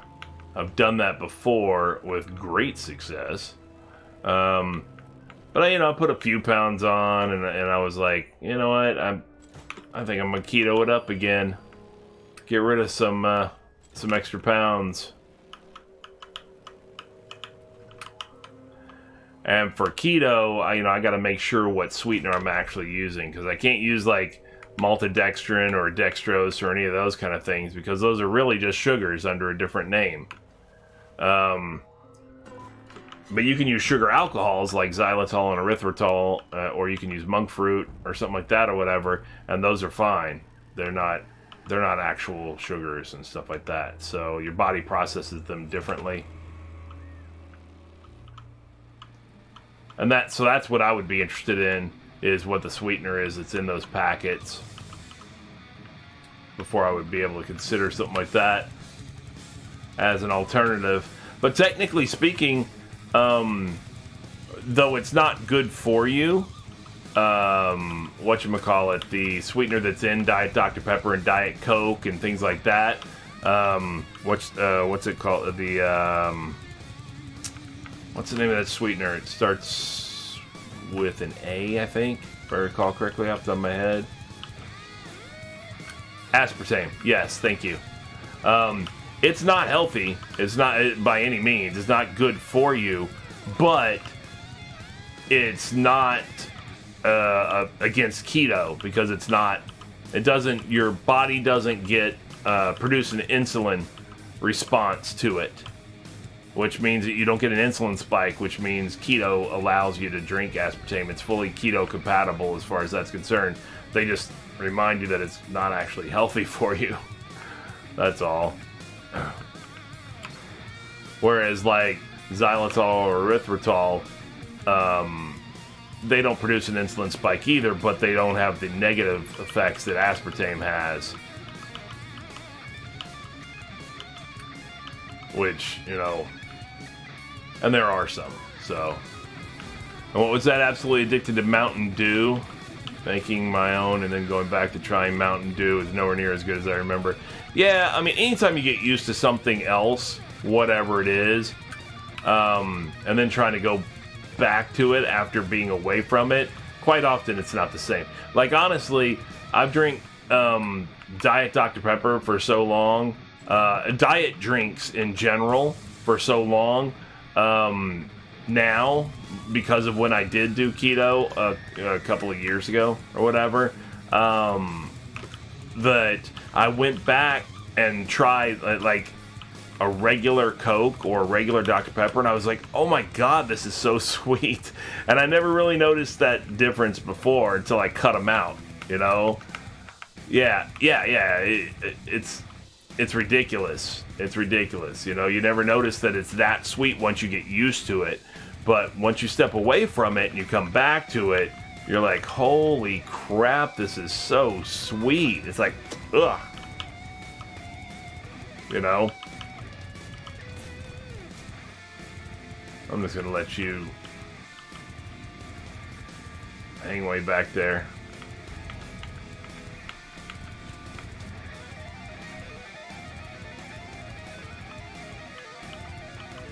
I've done that before with great success. But I put a few pounds on, and I was like, you know what, I think I'm gonna keto it up again. Get rid of some extra pounds. And for keto, I got to make sure what sweetener I'm actually using, because I can't use like maltodextrin or dextrose or any of those kind of things, because those are really just sugars under a different name. But you can use sugar alcohols like xylitol and erythritol, or you can use monk fruit or something like that or whatever, and those are fine. They're not actual sugars and stuff like that. So your body processes them differently. And that's what I would be interested in, is what the sweetener is that's in those packets, before I would be able to consider something like that as an alternative. But technically speaking, though it's not good for you, whatchamacallit, the sweetener that's in Diet Dr. Pepper and Diet Coke and things like that, what's it called? What's the name of that sweetener? It starts with an A, I think, if I recall correctly off the top of my head. Aspartame. Yes, thank you. It's not healthy. It's not, by any means. It's not good for you, but it's not against keto, because it's not. It doesn't. Your body doesn't produce an insulin response to it, which means that you don't get an insulin spike, which means keto allows you to drink aspartame. It's fully keto compatible as far as that's concerned. They just remind you that it's not actually healthy for you. That's all. Whereas like xylitol or erythritol, they don't produce an insulin spike either, but they don't have the negative effects that aspartame has. Which, and there are some. So, and what was that? Absolutely addicted to Mountain Dew. Making my own and then going back to trying Mountain Dew is nowhere near as good as I remember. Yeah, I mean, anytime you get used to something else, whatever it is, and then trying to go back to it after being away from it, quite often it's not the same. Like, honestly, I've drank Diet Dr. Pepper for so long, diet drinks in general for so long, now, because of when I did do keto a couple of years ago or whatever, that I went back and tried like a regular Coke or a regular Dr. Pepper, and I was like, oh my god, this is so sweet. And I never really noticed that difference before until I cut them out, Yeah, it's ridiculous. It's ridiculous. You never notice that it's that sweet once you get used to it. But once you step away from it and you come back to it, you're like, holy crap, this is so sweet. It's like, ugh. I'm just gonna let you hang way back there.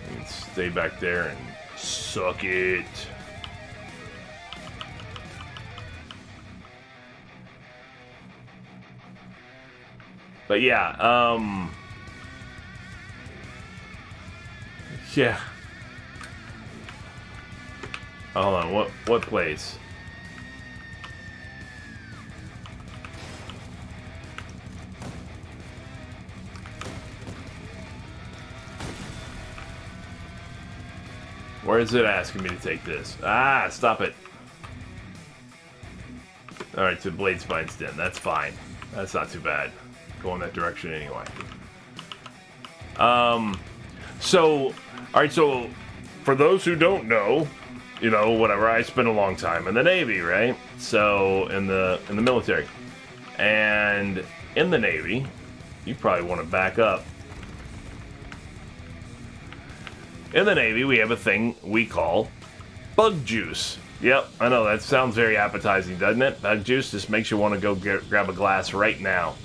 You can stay back there and suck it. But yeah, yeah. Hold on, what place? Where is it asking me to take this? Ah, stop it. Alright, to Blade Spine's Den. That's fine. That's not too bad. Go in that direction anyway. So, alright, so for those who don't know, you know, whatever, I spent a long time in the Navy, right? So, in the military. And in the Navy, you probably want to back up. In the Navy, we have a thing we call bug juice. Yep, I know, that sounds very appetizing, doesn't it? Bug juice just makes you want to go grab a glass right now.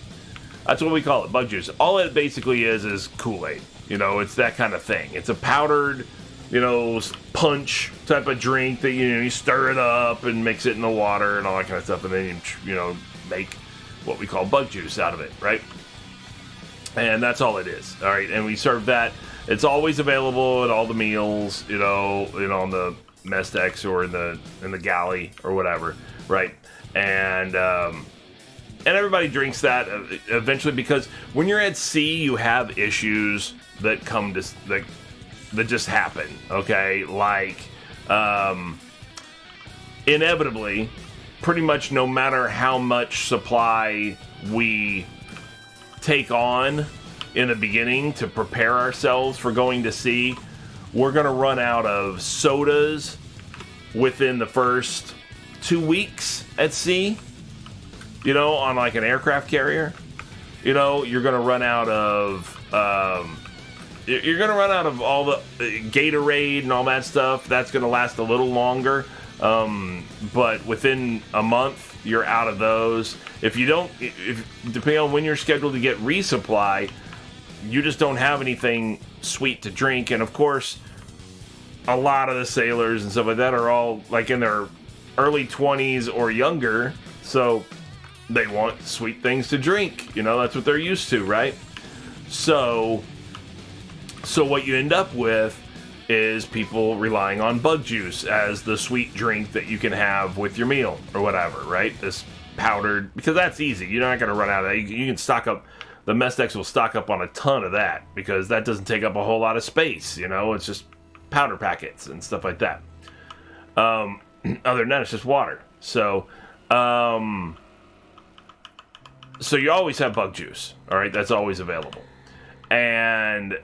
That's what we call it, bug juice. All it basically is Kool-Aid. You know, it's that kind of thing. It's a powdered, you know, punch type of drink that, you know, you stir it up and mix it in the water and all that kind of stuff, and then you know, make what we call bug juice out of it, right? And that's all it is. All right, and we serve that. It's always available at all the meals, you know, on the mess decks or in the galley or whatever, right? And everybody drinks that eventually, because when you're at sea, you have issues that come to that just happen, okay? Like, inevitably, pretty much no matter how much supply we take on in the beginning to prepare ourselves for going to sea, we're going to run out of sodas within the first 2 weeks at sea, you know, on like an aircraft carrier. You know, you're going to run out of you're going to run out of all the Gatorade and all that stuff. That's going to last a little longer, but within a month you're out of those. If depending on when you're scheduled to get resupply, you just don't have anything sweet to drink. And of course, a lot of the sailors and stuff like that are all like in their early 20s or younger, so they want sweet things to drink. You know, that's what they're used to, right? So what you end up with is people relying on bug juice as the sweet drink that you can have with your meal or whatever, right? This powdered, because that's easy. You're not going to run out of that. You can stock up. The mess decks will stock up on a ton of that because that doesn't take up a whole lot of space. You know, it's just powder packets and stuff like that. Other than that, it's just water. So you always have bug juice. All right, that's always available, and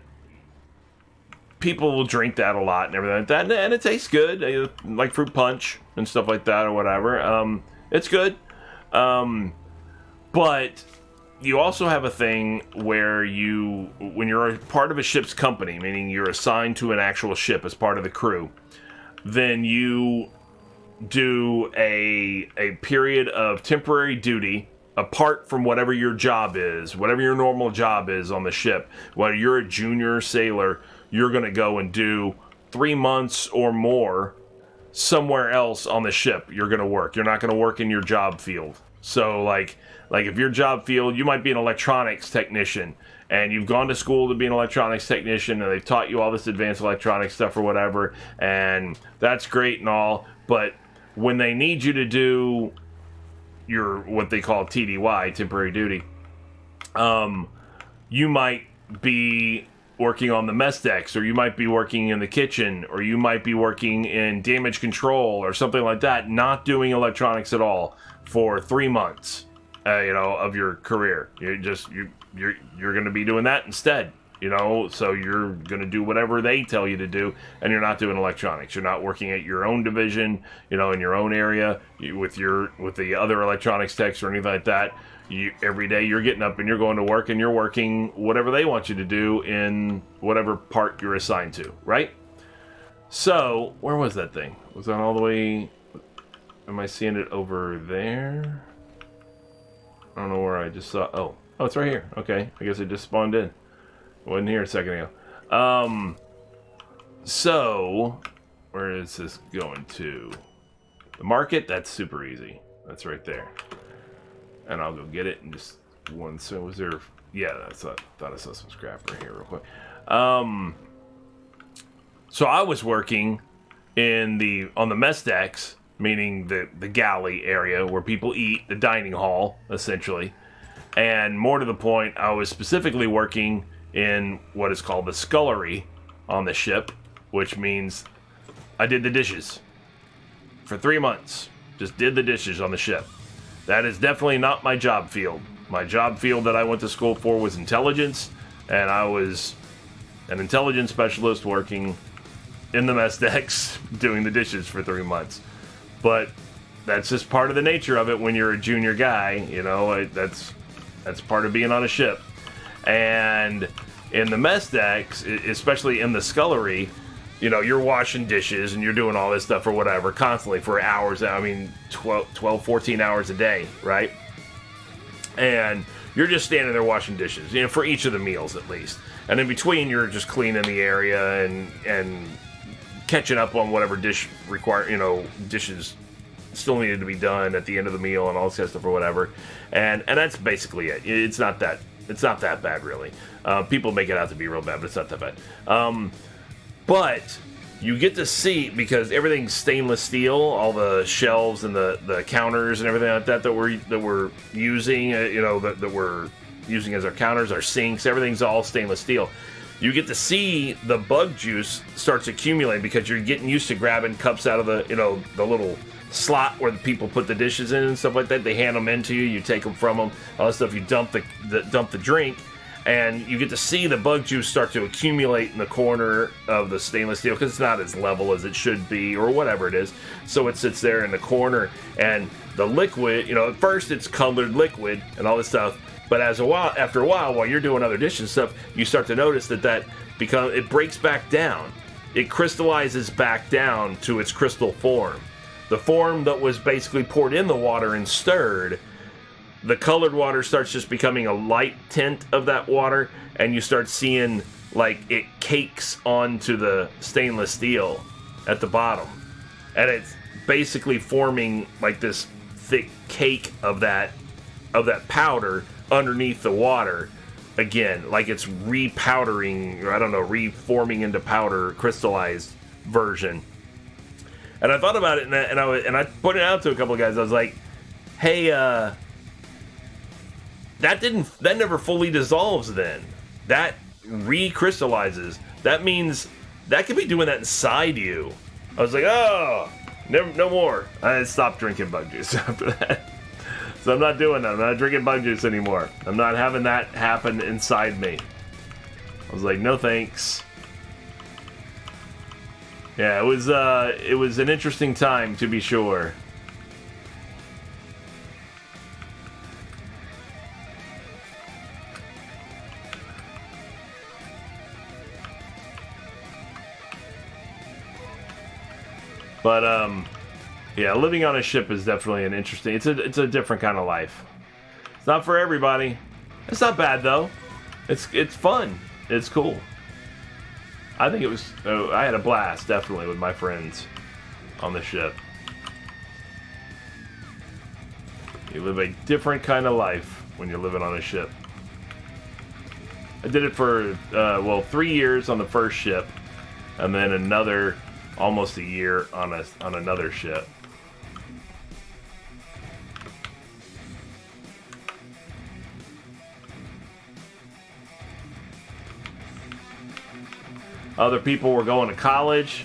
people will drink that a lot and everything like that, and it tastes good, like fruit punch and stuff like that or whatever. It's good, but you also have a thing where when you're a part of a ship's company, meaning you're assigned to an actual ship as part of the crew, then you do a period of temporary duty apart from whatever your job is, whatever your normal job is on the ship. Whether you're a junior sailor, you're going to go and do 3 months or more somewhere else on the ship. You're going to work. You're not going to work in your job field. So like if your job field, you might be an electronics technician, and you've gone to school to be an electronics technician, and they've taught you all this advanced electronics stuff or whatever, and that's great and all, but when they need you to do your, what they call TDY, temporary duty, you might be working on the mess decks, or you might be working in the kitchen, or you might be working in damage control or something like that, not doing electronics at all for 3 months, of your career. You're going to be doing that instead, so you're going to do whatever they tell you to do, and you're not doing electronics. You're not working at your own division, in your own area with the other electronics techs or anything like that. Every day you're getting up and you're going to work, and you're working whatever they want you to do in whatever part you're assigned to, right? So, where was that thing? Was that all the way... Am I seeing it over there? I don't know where I just saw... Oh, it's right here. Okay, I guess it just spawned in. Wasn't here a second ago. So, where is this going to? The market? That's super easy. That's right there. And I'll go get it in just one. So was there? Yeah, I thought I saw some scrap right here real quick. So I was working on the mess decks, meaning the galley area where people eat, the dining hall, essentially. And more to the point, I was specifically working in what is called the scullery on the ship, which means I did the dishes for 3 months. Just did the dishes on the ship. That is definitely not my job field. My job field that I went to school for was intelligence, and I was an intelligence specialist working in the mess decks doing the dishes for 3 months. But that's just part of the nature of it when you're a junior guy, you know, that's part of being on a ship. And in the mess decks, especially in the scullery, you know, you're washing dishes and you're doing all this stuff or whatever constantly for hours. I mean, 12 14 hours a day, right? And you're just standing there washing dishes, you know, for each of the meals at least. And in between, you're just cleaning the area and catching up on whatever dishes still needed to be done at the end of the meal and all this kind of stuff or whatever. And that's basically it. It's not that bad, really. People make it out to be real bad, but it's not that bad. But you get to see, because everything's stainless steel, all the shelves and the counters and everything like that we're using, that we're using as our counters, our sinks, everything's all stainless steel. You get to see the bug juice starts accumulating because you're getting used to grabbing cups out of the little slot where the people put the dishes in and stuff like that. They hand them in to you, you take them from them, all that stuff. You dump the drink, and you get to see the bug juice start to accumulate in the corner of the stainless steel because it's not as level as it should be or whatever it is. So it sits there in the corner, and the liquid, at first it's colored liquid and all this stuff. But after a while, while you're doing other dishes and stuff, you start to notice that it breaks back down. It crystallizes back down to its crystal form. The form that was basically poured in the water and stirred, the colored water starts just becoming a light tint of that water, and you start seeing like it cakes onto the stainless steel at the bottom. And it's basically forming like this thick cake of that powder underneath the water again, like it's repowdering, or I don't know, reforming into powder, crystallized version. And I thought about it, and I put it out to a couple of guys. I was like, "Hey, that never fully dissolves. Then that recrystallizes. That means that could be doing that inside you." I was like, "Oh, no more." I stopped drinking bug juice after that. So I'm not doing that. I'm not drinking bug juice anymore. I'm not having that happen inside me. I was like, no thanks. Yeah, it was an interesting time, to be sure. But yeah, living on a ship is definitely an interesting. It's a different kind of life. It's not for everybody. It's not bad though. It's fun. It's cool. I think it was. I had a blast definitely with my friends on the ship. You live a different kind of life when you're living on a ship. I did it for 3 years on the first ship, and then another almost a year on another ship. Other people were going to college.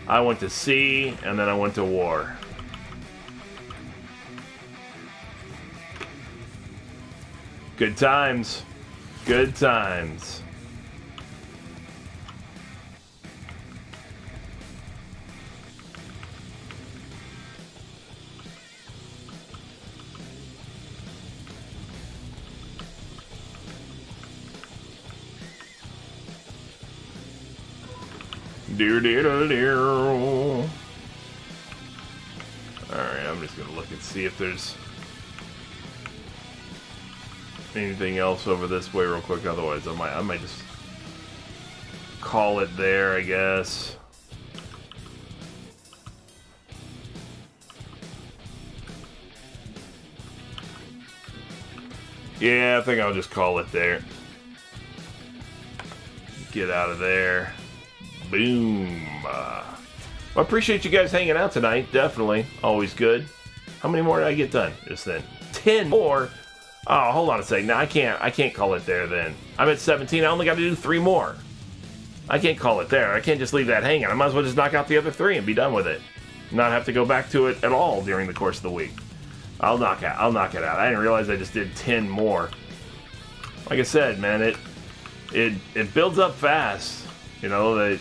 I went to sea, and then I went to war. Good times. Good times. Alright, I'm just gonna look and see if there's anything else over this way real quick. Otherwise, I might just call it there, I guess. Yeah, I think I'll just call it there. Get out of there. Boom. I appreciate you guys hanging out tonight. Definitely. Always good. How many more did I get done just then? 10 more? Oh, hold on a second. Now I can't call it there then. I'm at 17. I only got to do 3 more. I can't call it there. I can't just leave that hanging. I might as well just knock out the other 3 and be done with it. Not have to go back to it at all during the course of the week. I'll knock it out. I didn't realize I just did 10 more. Like I said, man, it builds up fast. You know, that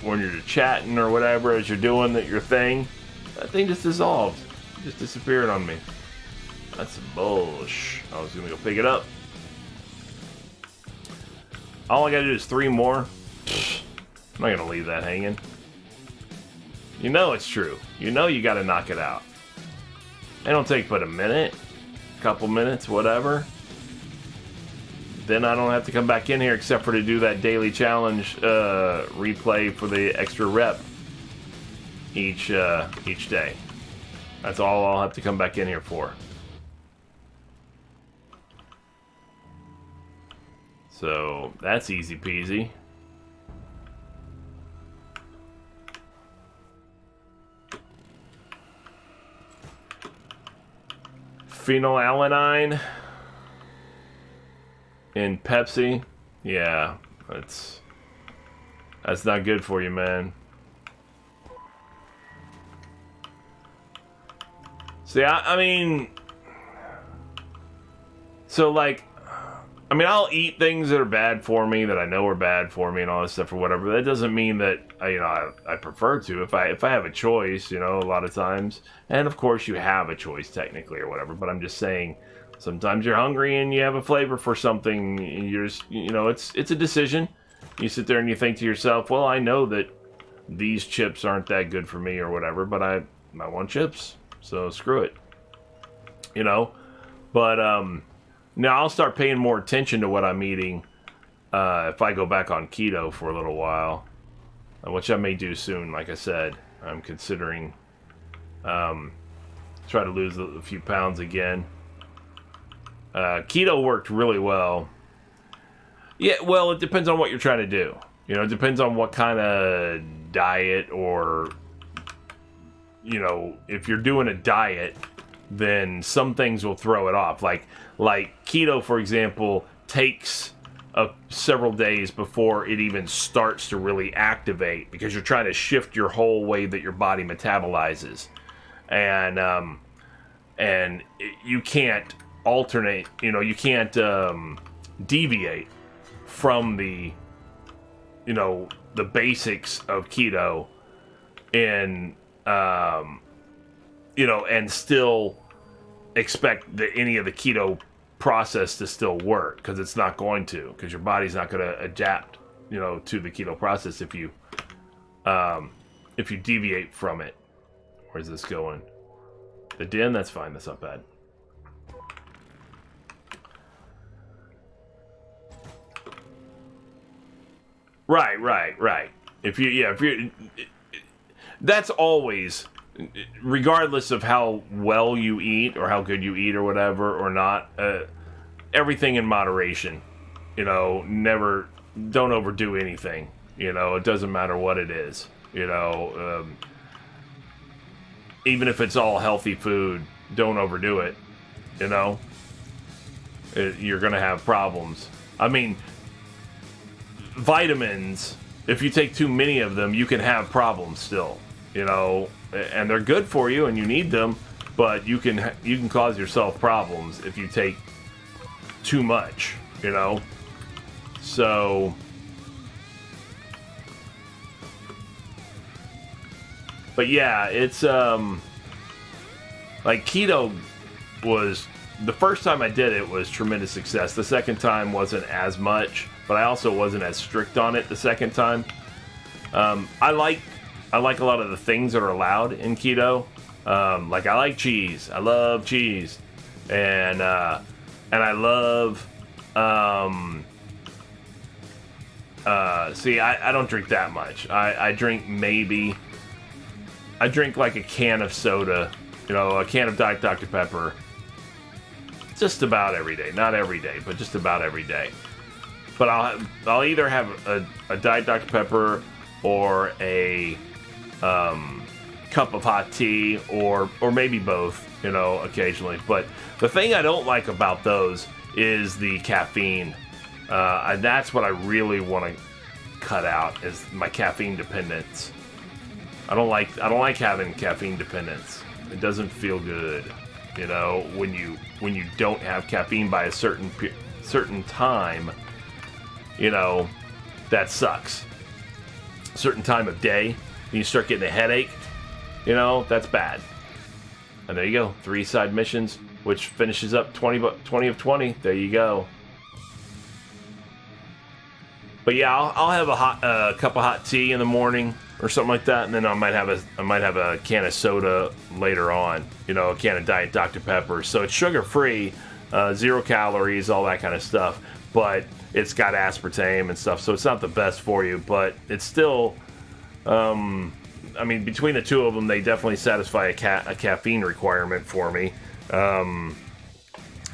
when you're chatting or whatever as you're doing your thing, that thing just dissolved. It just disappeared on me. That's some bullshit. I was gonna go pick it up. All I gotta do is 3 more. I'm not gonna leave that hanging. You know it's true. You know you gotta knock it out. It don't take but a minute, couple minutes, whatever. Then I don't have to come back in here except for to do that daily challenge replay for the extra rep each day. That's all I'll have to come back in here for. So that's easy peasy. Phenylalanine in Pepsi. Yeah, that's not good for you, man. See, I mean, so like, I mean, I'll eat things that are bad for me, that I know are bad for me and all this stuff or whatever. That doesn't mean that, I prefer to. If I have a choice, a lot of times. And of course you have a choice technically or whatever. But I'm just saying, sometimes you're hungry and you have a flavor for something. You're just, it's a decision. You sit there and you think to yourself, well, I know that these chips aren't that good for me or whatever, but I want chips. So screw it. But, now I'll start paying more attention to what I'm eating if I go back on keto for a little while, which I may do soon. Like I said, I'm considering try to lose a few pounds again. Keto worked really well. Yeah, well, it depends on what you're trying to do. It depends on what kind of diet or, if you're doing a diet, then some things will throw it off. Like keto, for example, takes several days before it even starts to really activate because you're trying to shift your whole way that your body metabolizes, and you can't alternate. You can't deviate from the basics of keto, and and still expect that any of the keto process to still work, because it's not going to, because your body's not going to adapt to the keto process if you deviate from it. Where's this going? The den? That's fine, that's not bad. Right. If you're that's always, regardless of how well you eat or how good you eat or whatever or not, everything in moderation. Never, don't overdo anything. It doesn't matter what it is. Even if it's all healthy food, don't overdo it. You're gonna have problems. I mean, vitamins, if you take too many of them, you can have problems still. And they're good for you and you need them, but you can cause yourself problems if you take too much, so but yeah, it's like keto was, the first time I did it was tremendous success. The second time wasn't as much, but I also wasn't as strict on it the second time. I like a lot of the things that are allowed in keto. Like I like cheese. I love cheese, and I love. See, I don't drink that much. I drink like a can of soda, a can of Diet Dr. Pepper. Just about every day. Not every day, but just about every day. But I'll either have a Diet Dr. Pepper or a cup of hot tea, or maybe both, occasionally. But the thing I don't like about those is the caffeine. That's what I really want to cut out is my caffeine dependence. I don't like having caffeine dependence. It doesn't feel good, you know, when you don't have caffeine by a certain time. You know, that sucks. Certain time of day, you start getting a headache. You know, that's bad. And there you go, 3 side missions, which finishes up 20 of 20. There you go. But yeah, I'll have a cup of hot tea in the morning or something like that, and then I might have a can of soda later on. You know, a can of Diet Dr. Pepper. So it's sugar free, 0 calories, all that kind of stuff. But it's got aspartame and stuff, so it's not the best for you. But it's still, I mean, between the two of them, they definitely satisfy a caffeine requirement for me. And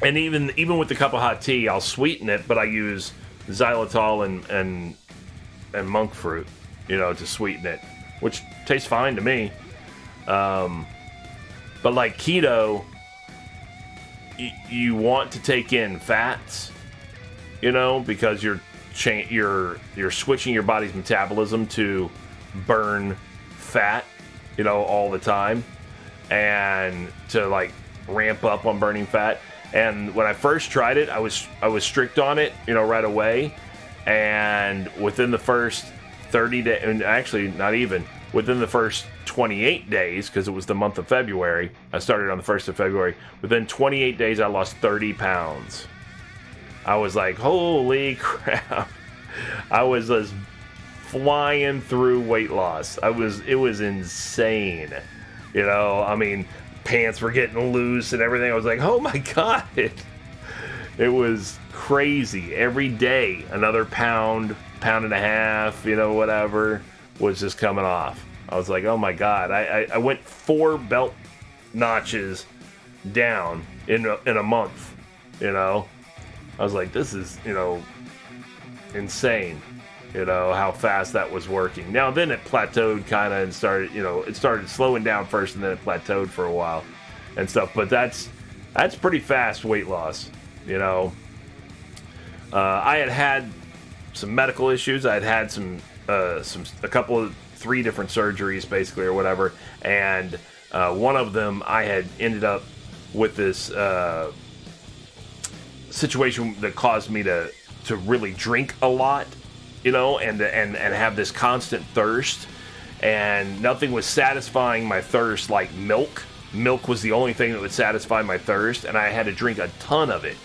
even with the cup of hot tea, I'll sweeten it, but I use xylitol and monk fruit, you know, to sweeten it, which tastes fine to me. But like keto, you want to take in fats, you know, because you're switching your body's metabolism to burn fat, you know, all the time, and to like ramp up on burning fat. And when I first tried it, I was strict on it, you know, right away. And within the first 30 days, and actually not even, within the first 28 days, because it was the month of February, I started on the 1st of February, within 28 days I lost 30 pounds. I was like, holy crap. I was just flying through weight loss. It was insane. You know, I mean, pants were getting loose and everything. I was like, oh my God. It was crazy. Every day, another pound and a half, you know, whatever, was just coming off. I was like, oh my God. I went 4 belt notches down in a month, you know. I was like, this is, you know, insane, you know, how fast that was working. Now, then it plateaued kind of and started, you know, it started slowing down first and then it plateaued for a while and stuff. But that's pretty fast weight loss, you know. I had some medical issues. I had a couple of 3 different surgeries basically or whatever. And one of them I had ended up with this situation that caused me to really drink a lot, you know, and have this constant thirst, and nothing was satisfying my thirst like milk. Milk was the only thing that would satisfy my thirst, and I had to drink a ton of it.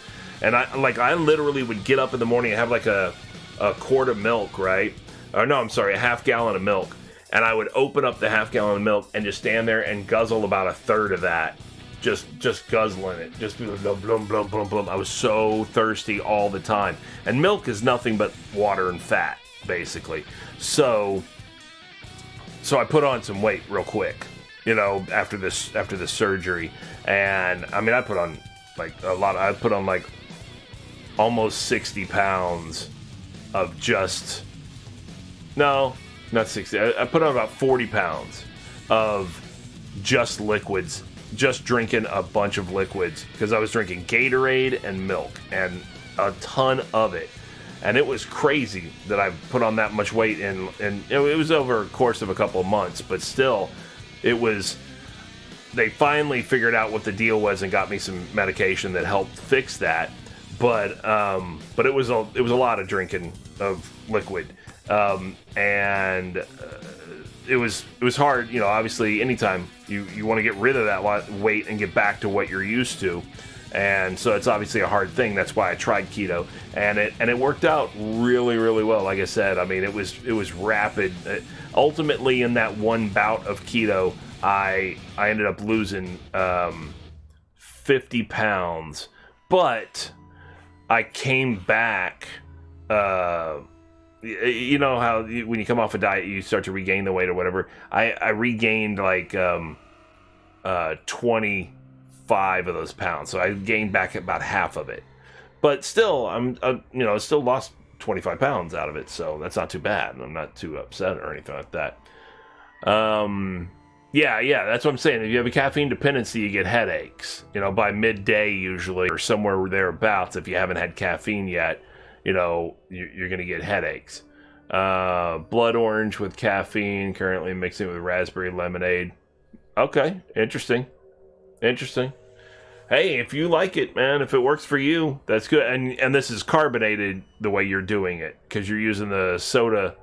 And I literally would get up in the morning and have like a quart of milk, right? Or no, I'm sorry, a half gallon of milk. And I would open up the half gallon of milk and just stand there and guzzle about a third of that. Just guzzling it, just blum, blum, blum, blum, blum. I was so thirsty all the time, and milk is nothing but water and fat, basically. So I put on some weight real quick, you know, after this surgery, and I mean, I put on like a lot. I put on like almost 60 pounds of just not 60. I put on about 40 pounds of just liquids. Just drinking a bunch of liquids, because I was drinking Gatorade and milk and a ton of it, and it was crazy that I put on that much weight and it was over a course of a couple of months, but still, they finally figured out what the deal was and got me some medication that helped fix that, but it was a lot of drinking of liquid, and it was hard, you know. Obviously, anytime you want to get rid of that weight and get back to what you're used to, and so it's obviously a hard thing. That's why I tried keto, and it worked out really, really well. Like I said, I mean, it was rapid. Ultimately, in that one bout of keto, I ended up losing 50 pounds, but I came back. You know how when you come off a diet, you start to regain the weight or whatever. I regained like 25 of those pounds, so I gained back about half of it. But still, still lost 25 pounds out of it, so that's not too bad. I'm not too upset or anything like that. Yeah, that's what I'm saying. If you have a caffeine dependency, you get headaches. You know, by midday usually, or somewhere thereabouts. If you haven't had caffeine yet, you know, you're going to get headaches. Blood orange with caffeine, currently mixing it with raspberry lemonade. Okay, interesting. Hey, if you like it, man, if it works for you, that's good. And this is carbonated the way you're doing it, because you're using the soda,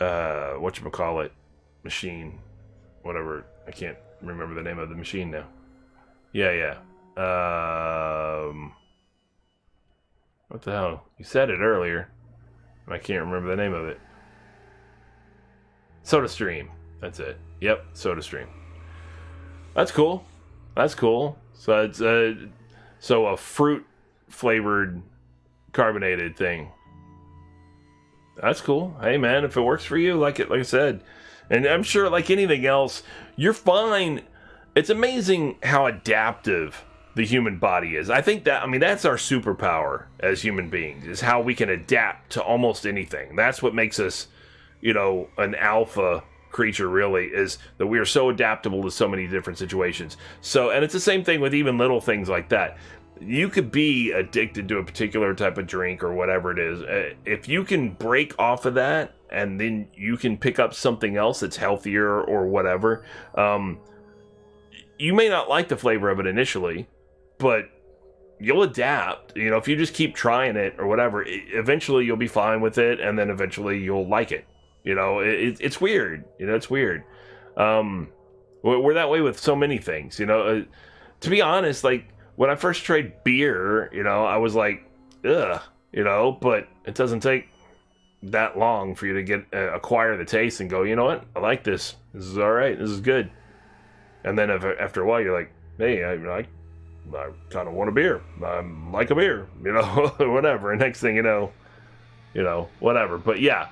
whatchamacallit, machine, whatever. I can't remember the name of the machine now. Yeah. What the hell? You said it earlier. I can't remember the name of it. SodaStream. That's it. Yep, SodaStream. That's cool. So it's a fruit flavored carbonated thing. That's cool. Hey man, if it works for you, like I said, and I'm sure like anything else, you're fine. It's amazing how adaptive the human body is. I think that's our superpower as human beings, is how we can adapt to almost anything. That's what makes us, an alpha creature, really, is that we are so adaptable to so many different situations. So, and it's the same thing with even little things like that. You could be addicted to a particular type of drink or whatever it is. If you can break off of that and then you can pick up something else that's healthier or whatever, you may not like the flavor of it initially, but you'll adapt. If you just keep trying it or whatever, eventually you'll be fine with it, and then eventually you'll like it. It's weird. It's weird. We're that way with so many things. To be honest, like when I first tried beer, I was like, ugh, but it doesn't take that long for you to acquire the taste and go, you know what, I like this. This is all right. This is good. And then after a while, you're like, hey, I kind of want a beer. I like a beer, whatever. And next thing you know, whatever. But yeah,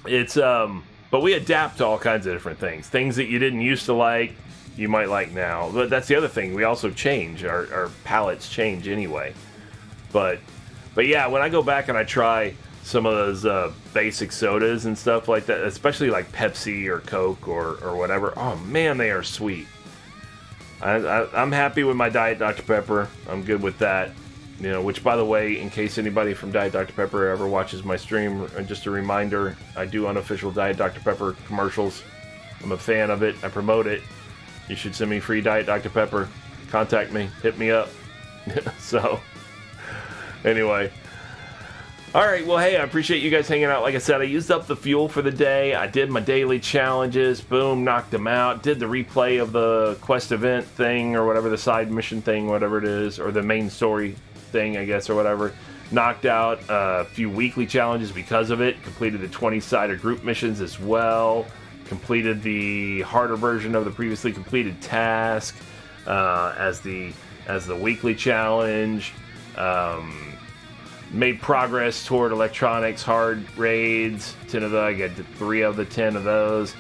it's, but we adapt to all kinds of different things. Things that you didn't used to like, you might like now. But that's the other thing. We also change. Our palates change anyway. But yeah, when I go back and I try some of those basic sodas and stuff like that, especially like Pepsi or Coke or whatever, oh man, they are sweet. I'm happy with my Diet Dr. Pepper. I'm good with that. Which, by the way, in case anybody from Diet Dr. Pepper ever watches my stream, just a reminder, I do unofficial Diet Dr. Pepper commercials. I'm a fan of it. I promote it. You should send me free Diet Dr. Pepper. Contact me. Hit me up. So, anyway. Alright, well, hey, I appreciate you guys hanging out. Like I said, I used up the fuel for the day. I did my daily challenges. Boom, knocked them out. Did the replay of the quest event thing or whatever, the side mission thing, whatever it is, or the main story thing, I guess, or whatever. Knocked out a few weekly challenges because of it. Completed the 20-sided group missions as well. Completed the harder version of the previously completed task as the weekly challenge. Made progress toward electronics hard raids. 10 of those. I got 3 of the 10 of those.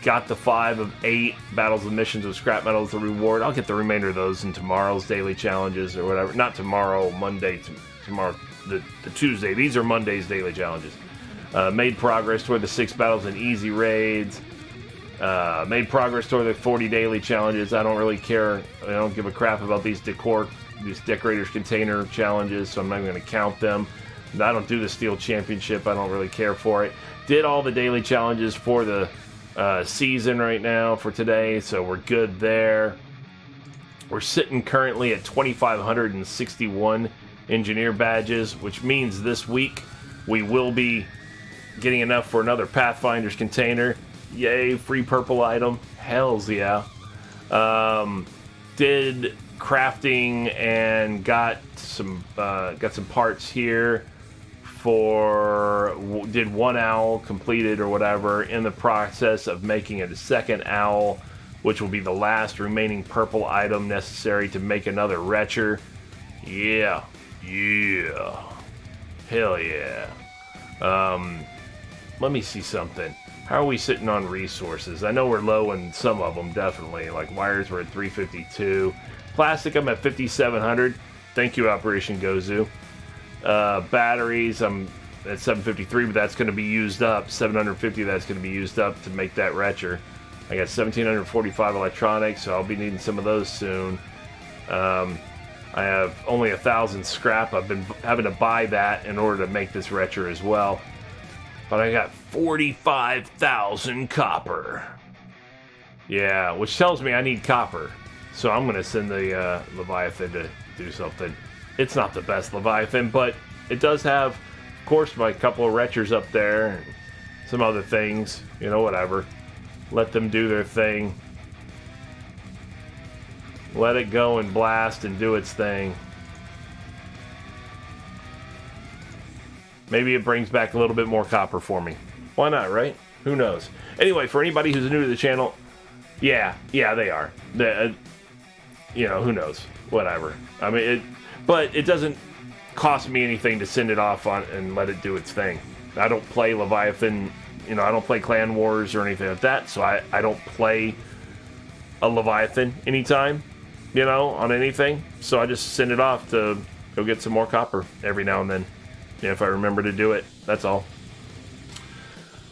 Got the 5 of 8 battles and missions with scrap metal as a reward. I'll get the remainder of those in tomorrow's daily challenges or whatever. Not tomorrow, Monday. Tomorrow, the Tuesday. These are Monday's daily challenges. Made progress toward the 6 battles and easy raids. Made progress toward the 40 daily challenges. I don't really care. I don't give a crap about these decorators container challenges, so I'm not even going to count them. I don't do the Steel Championship. I don't really care for it. Did all the daily challenges for the season right now for today, so we're good there. We're sitting currently at 2,561 engineer badges, which means this week we will be getting enough for another Pathfinder's container. Yay, free purple item. Hells yeah. Did crafting and got some parts here did 1 owl completed or whatever, in the process of making a second owl, which will be the last remaining purple item necessary to make another retcher. Yeah, hell yeah. Let me see something. How are we sitting on resources? I know we're low in some of them, definitely. Like wires, we're at 352. Plastic, I'm at 5,700. Thank you, Operation Gozu. Batteries, I'm at 753, but that's going to be used up. 750, that's going to be used up to make that retcher. I got 1,745 electronics, so I'll be needing some of those soon. I have only 1,000 scrap. I've been having to buy that in order to make this retcher as well. But I got 45,000 copper. Yeah, which tells me I need copper. So I'm going to send the Leviathan to do something. It's not the best Leviathan, but it does have, of course, my couple of retchers up there and some other things. You know, whatever. Let them do their thing. Let it go and blast and do its thing. Maybe it brings back a little bit more copper for me. Why not, right? Who knows? Anyway, for anybody who's new to the channel, yeah, they are. You know, who knows? Whatever. I mean, but it doesn't cost me anything to send it off on and let it do its thing. I don't play Leviathan, you know, I don't play Clan Wars or anything like that, so I don't play a Leviathan anytime, you know, on anything. So I just send it off to go get some more copper every now and then. Yeah, if I remember to do it, that's all.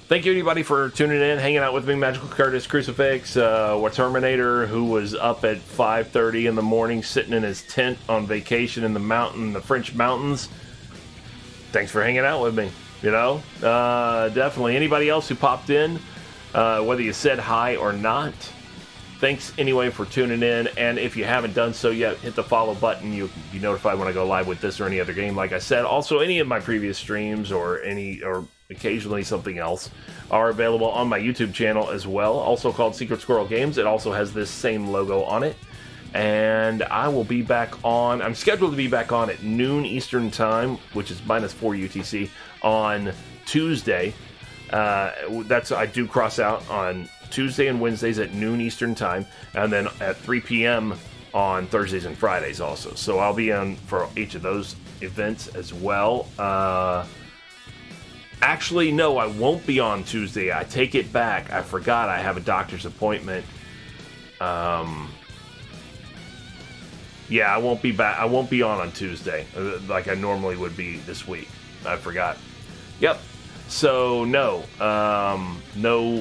Thank you, everybody, for tuning in, hanging out with me. Magical Curtis, Crucifix, Terminator, who was up at 5:30 in the morning, sitting in his tent on vacation in the French mountains. Thanks for hanging out with me. You know, definitely. Anybody else who popped in, whether you said hi or not, thanks anyway for tuning in. And if you haven't done so yet, hit the follow button. You'll be notified when I go live with this or any other game. Like I said, also any of my previous streams or occasionally something else are available on my YouTube channel as well, also called Secret Squirrel Games. It also has this same logo on it. And I will be back on, I'm scheduled to be back on at noon Eastern Time, which is -4 UTC, on Tuesday. I do cross out on Tuesday and Wednesdays at noon Eastern Time, and then at 3 p.m. on Thursdays and Fridays also. So I'll be on for each of those events as well. Actually, no, I won't be on Tuesday. I take it back. I forgot I have a doctor's appointment. Yeah, I won't be back. I won't be on Tuesday like I normally would be this week. I forgot. Yep. So no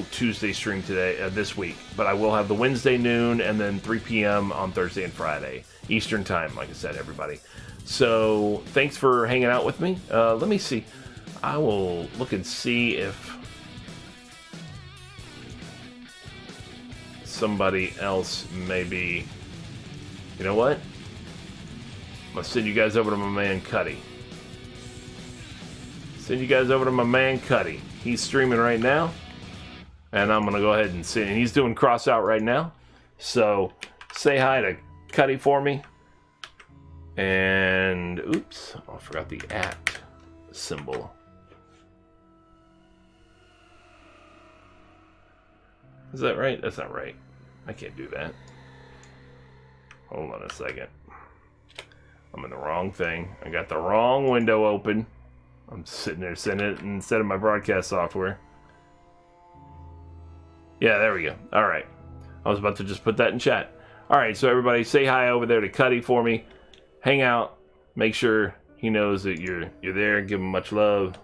Tuesday stream today this week, but I will have the Wednesday noon and then 3 p.m. on Thursday and Friday Eastern Time. Like I said, everybody. So thanks for hanging out with me. Let me see. I will look and see if somebody else maybe. You know what? I'm gonna send you guys over to my man Cuddy. Send you guys over to my man Cuddy. He's streaming right now, and I'm gonna go ahead and see. And he's doing cross out right now, so say hi to Cuddy for me. And oops, I forgot the @ symbol. Is that right? That's not right. I can't do that. Hold on a second. I'm in the wrong thing. I got the wrong window open. I'm sitting there sending it instead of my broadcast software. Yeah, there we go. All right. I was about to just put that in chat. All right, so everybody say hi over there to Cuddy for me. Hang out. Make sure he knows that you're there. Give him much love.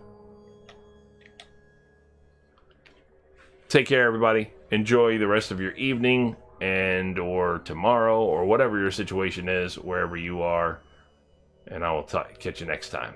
Take care, everybody. Enjoy the rest of your evening and or tomorrow or whatever your situation is, wherever you are. And I will catch you next time.